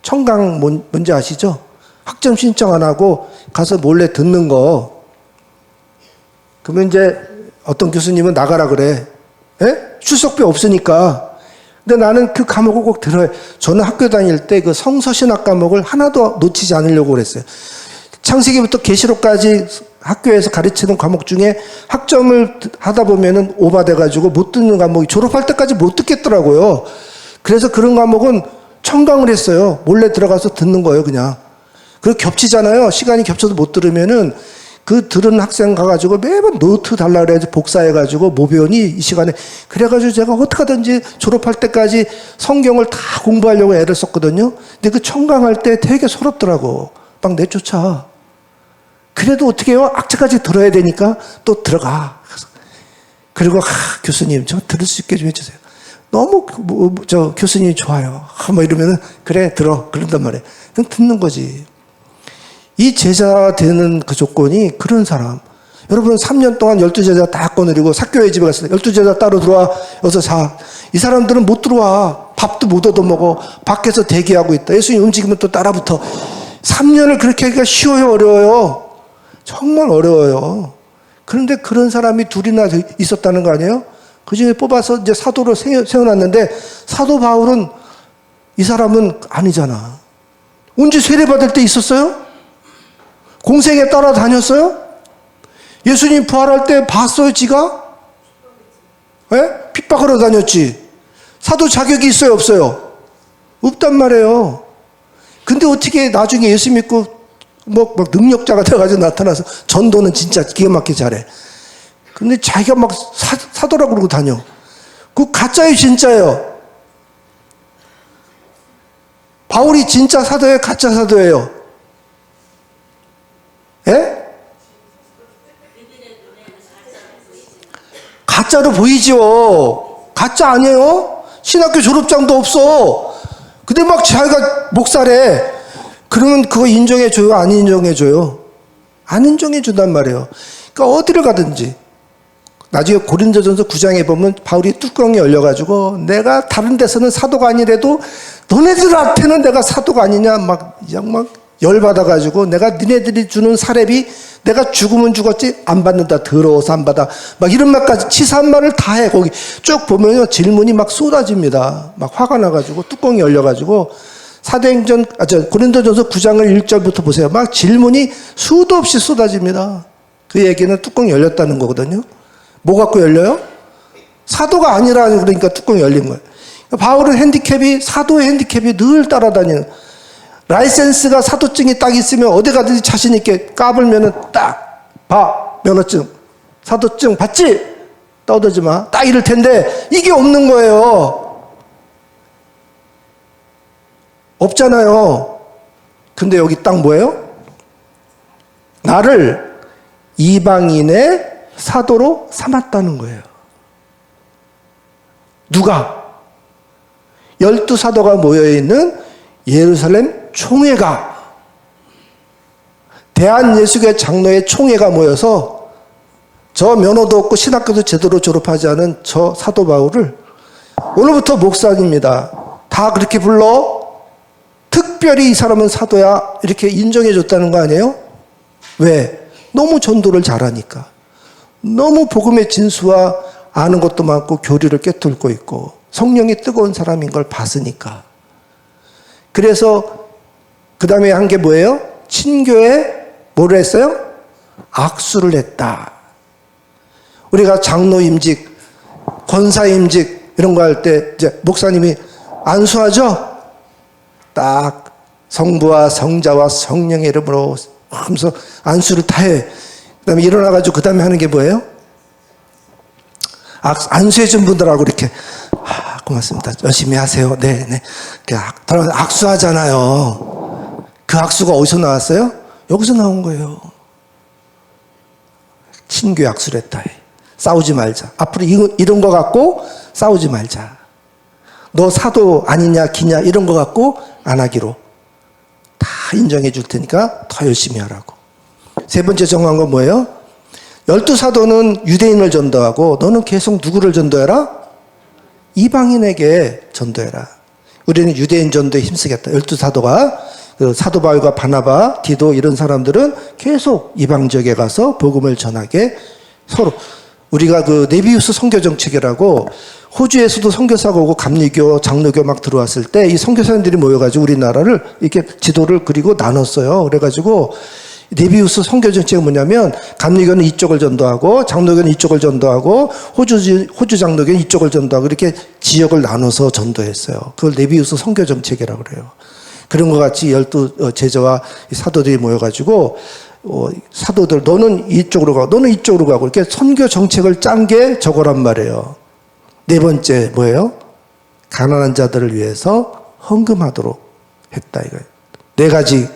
청강 뭔지 아시죠? 학점 신청 안 하고 가서 몰래 듣는 거. 그러면 이제 어떤 교수님은 나가라 그래. 예? 출석비 없으니까. 근데 나는 그 과목을 꼭 들어요. 저는 학교 다닐 때 그 성서신학 과목을 하나도 놓치지 않으려고 그랬어요. 창세기부터 계시록까지 학교에서 가르치는 과목 중에 학점을 하다 보면은 오바돼가지고 못 듣는 과목이 졸업할 때까지 못 듣겠더라고요. 그래서 그런 과목은 청강을 했어요. 몰래 들어가서 듣는 거예요, 그냥. 그리고 겹치잖아요. 시간이 겹쳐서 못 들으면은 그 들은 학생 가가지고 매번 노트 달라 그래야지 복사해가지고 모변이 이 시간에. 그래가지고 제가 어떻게 하든지 졸업할 때까지 성경을 다 공부하려고 애를 썼거든요. 근데 그 청강할 때 되게 서럽더라고. 막 내쫓아. 그래도 어떻게 해요? 악착까지 들어야 되니까 또 들어가. 그리고 교수님 저 들을 수 있게 좀 해주세요. 너무 저 교수님이 좋아요. 뭐 이러면은 그래 들어 그런단 말이에요. 그냥 듣는 거지. 이 제자 되는 그 조건이 그런 사람. 여러분 3년 동안 12제자 다 거느리고 사교회 집에 갔을 때 12제자 따로 들어와 여기서 자. 이 사람들은 못 들어와. 밥도 못 얻어먹어. 밖에서 대기하고 있다. 예수님 움직이면 또 따라붙어. 3년을 그렇게 하기가 쉬워요? 어려워요? 정말 어려워요. 그런데 그런 사람이 둘이나 있었다는 거 아니에요? 그 중에 뽑아서 이제 사도로 세워놨는데, 사도 바울은 이 사람은 아니잖아. 언제 세례받을 때 있었어요? 공생에 따라다녔어요? 예수님 부활할 때 봤어요, 지가? 예? 핍박하러 다녔지. 사도 자격이 있어요, 없어요? 없단 말이에요. 근데 어떻게 나중에 예수 믿고 막 능력자가 돼가지고 나타나서 전도는 진짜 기가 막히게 잘해. 근데 자기가 막 사도라고 그러고 다녀. 그거 가짜예요, 진짜예요? 바울이 진짜 사도예요, 가짜 사도예요? 예? 가짜로 보이죠. 가짜 아니에요? 신학교 졸업장도 없어. 근데 막 자기가 목사래. 그러면 그거 인정해줘요? 안 인정해줘요? 안 인정해준단 말이에요. 그러니까 어디를 가든지. 나중에 고린도전서 9장에 보면 바울이 뚜껑이 열려가지고 내가 다른 데서는 사도가 아니래도 너네들한테는 내가 사도가 아니냐 막 열받아가지고 내가 니네들이 주는 사렙이 내가 죽으면 죽었지 안 받는다. 더러워서 안 받아. 막 이런 말까지 치사한 말을 다 해. 거기 쭉 보면요 질문이 막 쏟아집니다. 막 화가 나가지고 뚜껑이 열려가지고 고린도전서 9장을 1절부터 보세요. 막 질문이 수도 없이 쏟아집니다. 그 얘기는 뚜껑이 열렸다는 거거든요. 뭐 갖고 열려요? 사도가 아니라 그러니까 뚜껑이 열린 거예요. 바울은 핸디캡이 사도의 핸디캡이 늘 따라다니는. 라이센스가 사도증이 딱 있으면 어디 가든지 자신 있게 까불면은 딱 봐. 면허증. 사도증 봤지? 떠들지 마. 딱 이럴 텐데 이게 없는 거예요. 없잖아요. 근데 여기 딱 뭐예요? 나를 이방인의 사도로 삼았다는 거예요. 누가? 12사도가 모여있는 예루살렘 총회가, 대한예수교회 장로의 총회가 모여서 저 면허도 없고 신학교도 제대로 졸업하지 않은 저 사도 바울을 오늘부터 목사입니다. 다 그렇게 불러? 특별히 이 사람은 사도야 이렇게 인정해 줬다는 거 아니에요? 왜? 너무 전도를 잘하니까. 너무 복음의 진수와 아는 것도 많고 교리를 꿰뚫고 있고 성령이 뜨거운 사람인 걸 봤으니까. 그래서 그 다음에 한 게 뭐예요? 친교에 뭐를 했어요? 악수를 했다. 우리가 장로 임직, 권사 임직 이런 거 할 때 이제 목사님이 안수하죠? 딱 성부와 성자와 성령의 이름으로 하면서 안수를 다해. 그 다음에 일어나가지고 그 다음에 하는 게 뭐예요? 안수해 준 분들하고 이렇게 고맙습니다. 열심히 하세요. 네. 악수하잖아요. 그 악수가 어디서 나왔어요? 여기서 나온 거예요. 친교 악수를 했다. 싸우지 말자. 앞으로 이런 거 갖고 싸우지 말자. 너 사도 아니냐 기냐 이런 거 갖고 안 하기로. 다 인정해 줄 테니까 더 열심히 하라고. 세 번째 정한 건 뭐예요? 12사도는 유대인을 전도하고 너는 계속 누구를 전도해라? 이방인에게 전도해라. 우리는 유대인 전도에 힘쓰겠다. 12사도가 그 사도 바울과 바나바, 디도 이런 사람들은 계속 이방 지역에 가서 복음을 전하게 서로 우리가 그 네비우스 선교 정책이라고 호주에서도 선교사가 오고 감리교, 장로교 막 들어왔을 때 이 선교사님들이 모여가지고 우리나라를 이렇게 지도를 그리고 나눴어요. 그래가지고 네비우스 선교 정책은 뭐냐면 감리교는 이쪽을 전도하고 장로교는 이쪽을 전도하고 호주 장로교는 이쪽을 전도하고 이렇게 지역을 나눠서 전도했어요. 그걸 네비우스 선교 정책이라고 그래요. 그런 것 같이 12 제자와 사도들이 모여가지고 사도들 너는 이쪽으로 가고 너는 이쪽으로 가고 이렇게 선교 정책을 짠 게 저거란 말이에요. 네 번째 뭐예요? 가난한 자들을 위해서 헌금하도록 했다 이거예요. 네 가지.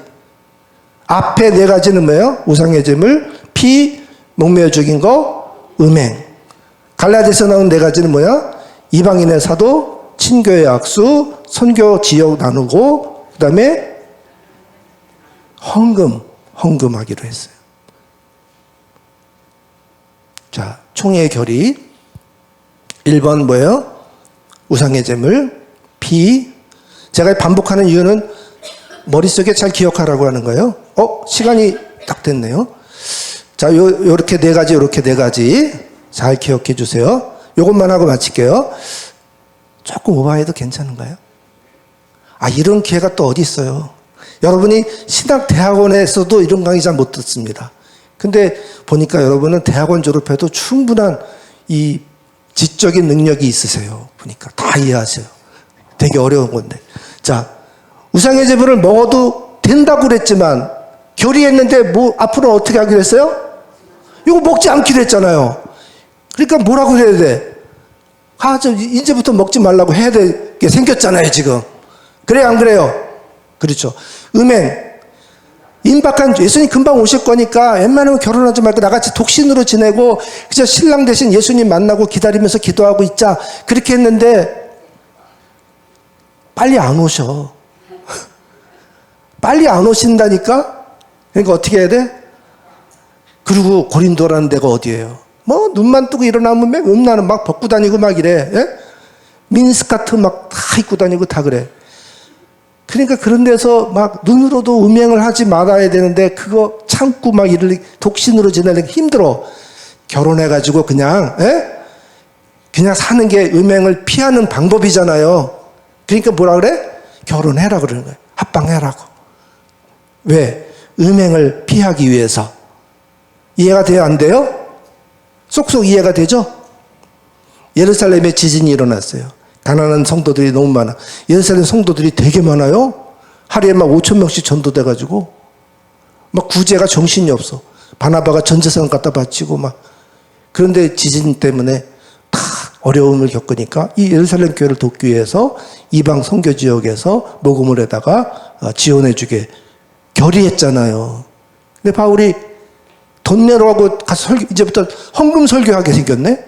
앞에 네 가지는 뭐예요? 우상의 제물, 피, 목매어 죽인 거, 음행. 갈라디아서 나온 네 가지는 뭐야? 이방인의 사도, 친교의 악수, 선교 지역 나누고 그 다음에 헌금하기로 했어요. 자, 총회의 결의 1번 뭐예요? 우상의 제물, 피. 제가 반복하는 이유는 머릿속에 잘 기억하라고 하는 거예요. 시간이 딱 됐네요. 자, 요렇게 네 가지 잘 기억해 주세요. 요것만 하고 마칠게요. 조금 오버해도 괜찮은가요? 이런 기회가 또 어디 있어요? 여러분이 신학대학원에서도 이런 강의 잘 못 듣습니다. 근데 보니까 여러분은 대학원 졸업해도 충분한 이 지적인 능력이 있으세요. 보니까 다 이해하세요. 되게 어려운 건데. 자, 우상의 제물을 먹어도 된다고 그랬지만 결의했는데 뭐 앞으로 어떻게 하기로 했어요? 이거 먹지 않기로 했잖아요. 그러니까 뭐라고 해야 돼? 이제부터 먹지 말라고 해야 될 게 생겼잖아요, 지금. 그래요, 안 그래요? 그렇죠. 음행. 임박한 예수님 금방 오실 거니까 웬만하면 결혼하지 말고 나같이 독신으로 지내고 그저 신랑 대신 예수님 만나고 기다리면서 기도하고 있자. 그렇게 했는데 빨리 안 오셔. 빨리 안 오신다니까? 그러니까 어떻게 해야 돼? 그리고 고린도라는 데가 어디예요? 뭐 눈만 뜨고 일어나면 음란은 막 벗고 다니고 막 이래. 예? 민스카트 막 다 입고 다니고 다 그래. 그러니까 그런 데서 막 눈으로도 음행을 하지 말아야 되는데 그거 참고 막 이를 독신으로 지내는 게 힘들어. 결혼해가지고 그냥 사는 게 음행을 피하는 방법이잖아요. 그러니까 뭐라 그래? 결혼해라 그러는 거예요. 합방해라고. 왜? 음행을 피하기 위해서. 이해가 돼요? 안 돼요? 쏙쏙 이해가 되죠? 예루살렘에 지진이 일어났어요. 가난한 성도들이 너무 많아. 예루살렘 성도들이 되게 많아요. 하루에 막 5,000명씩 전도돼가지고 막 구제가 정신이 없어. 바나바가 전 재산 갖다 바치고 막. 그런데 지진 때문에 다 어려움을 겪으니까 이 예루살렘 교회를 돕기 위해서 이방 선교 지역에서 모금을 해다가 지원해주게 결의했잖아요. 근데 바울이 돈 내라고 가서 이제부터 헌금 설교하게 생겼네?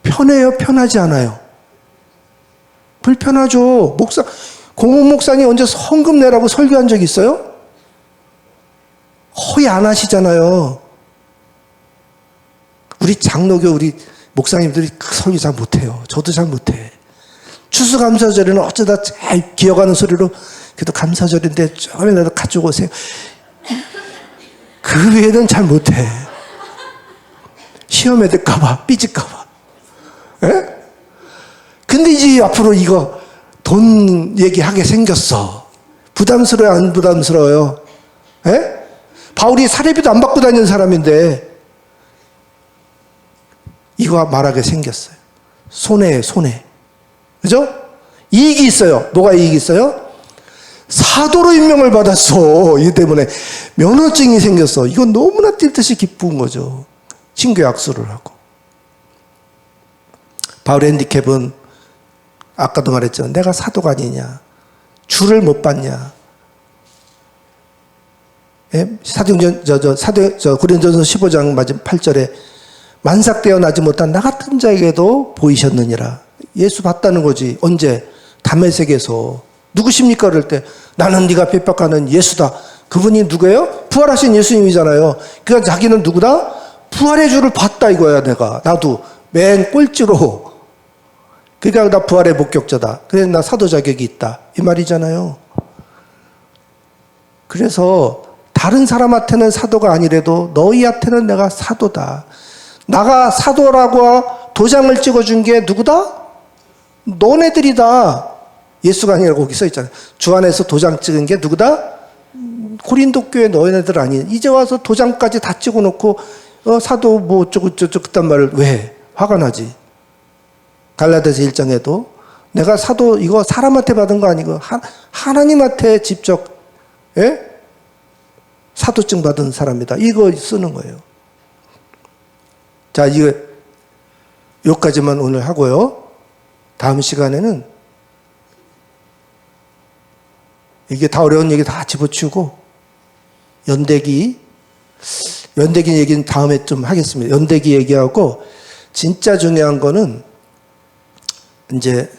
편해요? 편하지 않아요? 불편하죠. 고모 목사님 언제 헌금 내라고 설교한 적 있어요? 거의 안 하시잖아요. 우리 장로교 우리 목사님들이 그 설교 잘 못해요. 저도 잘 못해. 추수감사절에는 어쩌다 잘 기어가는 소리로 그래도 감사절인데 조금이라도 가지고 오세요. 그 외에는 잘 못해. 시험에 들까봐, 삐질까봐. 예? 근데 이제 앞으로 이거 돈 얘기하게 생겼어. 부담스러워요, 안 부담스러워요? 예? 바울이 사례비도 안 받고 다니는 사람인데 이거 말하게 생겼어요. 손해예요, 손해. 그죠? 이익이 있어요. 뭐가 이익이 있어요? 사도로 임명을 받았어. 이 때문에 면허증이 생겼어. 이건 너무나 뛸 듯이 기쁜 거죠. 친구 약수를 하고. 바울의 핸디캡은 아까도 말했죠. 내가 사도가 아니냐. 주를 못 받냐. 예? 고린도전서 15장 맞은 8절에 만삭되어 나지 못한 나 같은 자에게도 보이셨느니라. 예수 봤다는 거지. 언제? 다메섹에서. 누구십니까? 그럴 때 나는 네가 핍박하는 예수다. 그분이 누구예요? 부활하신 예수님이잖아요. 그러니까 자기는 누구다? 부활의 주를 봤다 이거야. 내가. 나도 맨 꼴찌로. 그러니까 나 부활의 목격자다. 그래서 나 사도 자격이 있다. 이 말이잖아요. 그래서 다른 사람한테는 사도가 아니래도 너희한테는 내가 사도다. 나가 사도라고 도장을 찍어준 게 누구다? 너네들이다. 예수가 아니라고 거기 써있잖아요. 주 안에서 도장 찍은 게 누구다? 고린도 교회 너희네들 아니. 이제 와서 도장까지 다 찍어놓고 사도 뭐 어쩌고 저쩌고 그딴 말을 왜? 화가 나지. 갈라디아서 1장에도 내가 사도 이거 사람한테 받은 거 아니고 하나님한테 직접 사도증 받은 사람이다. 이거 쓰는 거예요. 자, 이거 여기까지만 오늘 하고요. 다음 시간에는 이게 다 어려운 얘기 다 집어치우고 연대기 얘기는 다음에 좀 하겠습니다. 연대기 얘기하고 진짜 중요한 거는 이제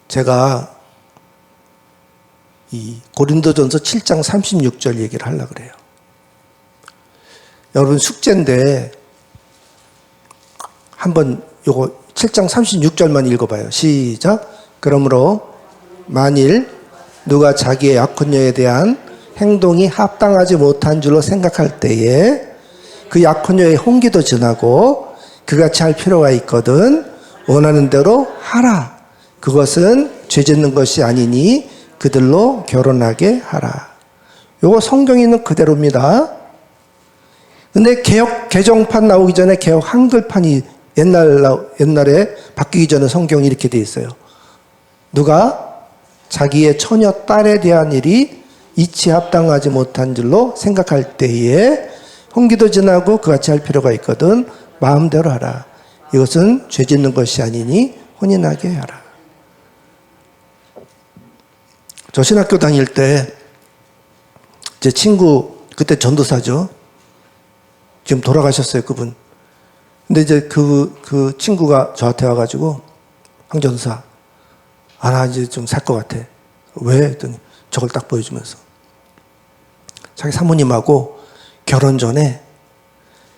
제가 이 고린도전서 7장 36절 얘기를 하려고 그래요. 여러분 숙제인데 한번 요거 7장 36절만 읽어봐요. 시작. 그러므로 만일 누가 자기의 약혼녀에 대한 행동이 합당하지 못한 줄로 생각할 때에 그 약혼녀의 홍기도 지나고 그같이 할 필요가 있거든 원하는 대로 하라. 그것은 죄 짓는 것이 아니니 그들로 결혼하게 하라. 요거 성경에 있는 그대로입니다. 근데 개정판 나오기 전에 개혁 한글판이 옛날에 바뀌기 전에 성경이 이렇게 돼 있어요. 누가 자기의 처녀 딸에 대한 일이 이치 합당하지 못한 줄로 생각할 때에 홍기도 지나고 그같이 할 필요가 있거든 마음대로 하라. 이것은 죄 짓는 것이 아니니 혼인하게 하라. 저 신학교 다닐 때 제 친구 그때 전도사죠. 지금 돌아가셨어요, 그분. 근데 이제 그 친구가 저한테 와가지고 황 전도사, 나 이제 좀 살 것 같아. 왜? 했더니 저걸 딱 보여주면서 자기 사모님하고 결혼 전에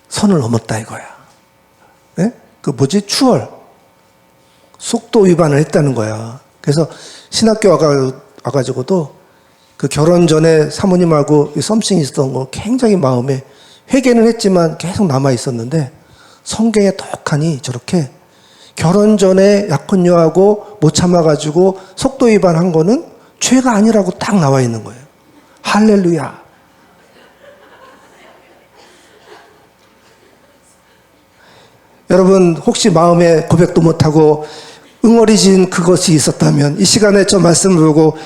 선을 넘었다 이거야. 네? 그 뭐지? 추월. 속도 위반을 했다는 거야. 그래서 신학교 와가지고도 그 결혼 전에 사모님하고 썸씽이 있었던 거 굉장히 마음에 회개는 했지만 계속 남아 있었는데 성경에 떡하니 저렇게 결혼 전에 약혼녀하고 못 참아가지고 속도 위반한 거는 죄가 아니라고 딱 나와 있는 거예요. 할렐루야. 여러분 혹시 마음에 고백도 못하고 응어리진 그것이 있었다면 이 시간에 저 말씀을 보고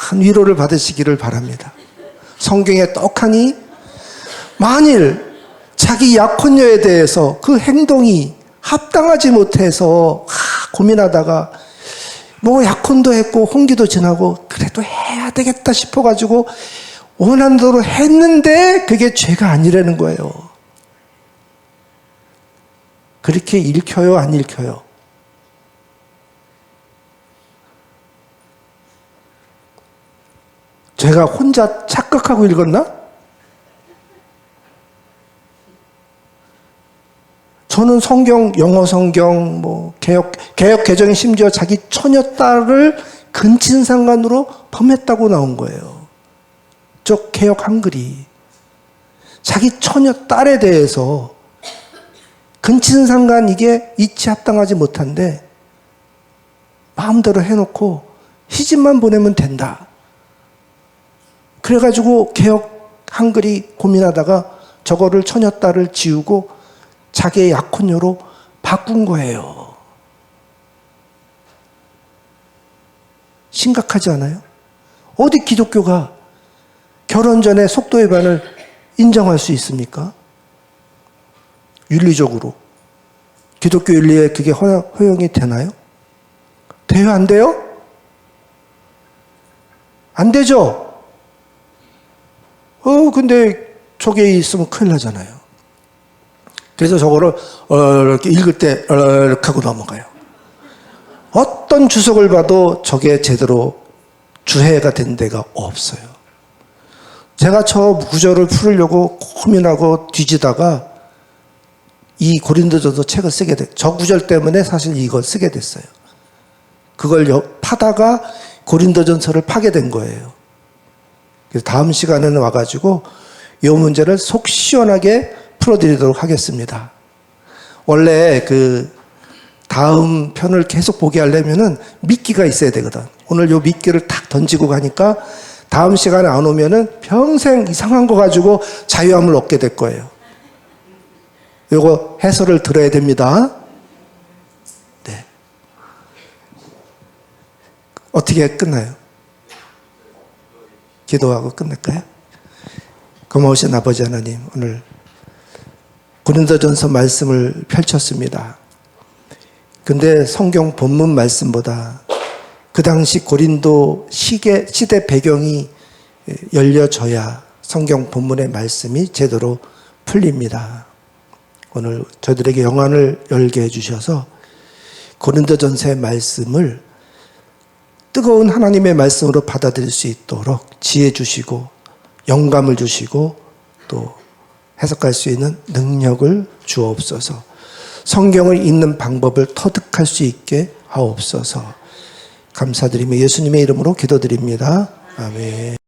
큰 위로를 받으시기를 바랍니다. 성경에 떡하니 만일 자기 약혼녀에 대해서 그 행동이 합당하지 못해서 고민하다가 뭐 약혼도 했고 홍기도 지나고 그래도 해야 되겠다 싶어가지고 원하는 대로 했는데 그게 죄가 아니라는 거예요. 그렇게 읽혀요, 안 읽혀요? 제가 혼자 착각하고 읽었나? 저는 성경, 영어 성경, 뭐 개혁 개정이 심지어 자기 처녀딸을 근친상간으로 범했다고 나온 거예요. 저 개혁 한글이 자기 처녀딸에 대해서 근친상간 이게 이치합당하지 못한데 마음대로 해놓고 시집만 보내면 된다. 그래가지고 개혁 한글이 고민하다가 저거를 처녀딸을 지우고 자기의 약혼녀로 바꾼 거예요. 심각하지 않아요? 어디 기독교가 결혼 전에 속도 위반을 인정할 수 있습니까? 윤리적으로. 기독교 윤리에 그게 허용이 되나요? 돼요? 안 돼요? 안 되죠? 근데 저게 있으면 큰일 나잖아요. 그래서 저거를 이렇게 읽을 때 이렇게 하고 넘어가요. 어떤 주석을 봐도 저게 제대로 주해가 된 데가 없어요. 제가 저 구절을 풀으려고 고민하고 뒤지다가 이 고린도전서 책을 쓰게 됐어요. 저 구절 때문에 사실 이걸 쓰게 됐어요. 그걸 파다가 고린도전서를 파게 된 거예요. 그래서 다음 시간에는 와가지고 이 문제를 속 시원하게 풀어드리도록 하겠습니다. 원래 그 다음 편을 계속 보게 하려면은 미끼가 있어야 되거든. 오늘 요 미끼를 탁 던지고 가니까 다음 시간에 안 오면은 평생 이상한 거 가지고 자유함을 얻게 될 거예요. 요거 해설을 들어야 됩니다. 네. 어떻게 끝나요? 기도하고 끝낼까요? 고마우신 아버지 하나님, 오늘 고린도전서 말씀을 펼쳤습니다. 근데 성경 본문 말씀보다 그 당시 고린도 시대 배경이 열려져야 성경 본문의 말씀이 제대로 풀립니다. 오늘 저들에게 영안을 열게 해주셔서 고린도전서의 말씀을 뜨거운 하나님의 말씀으로 받아들일 수 있도록 지혜 주시고 영감을 주시고 또 해석할 수 있는 능력을 주옵소서. 성경을 읽는 방법을 터득할 수 있게 하옵소서. 감사드리며 예수님의 이름으로 기도드립니다. 아멘.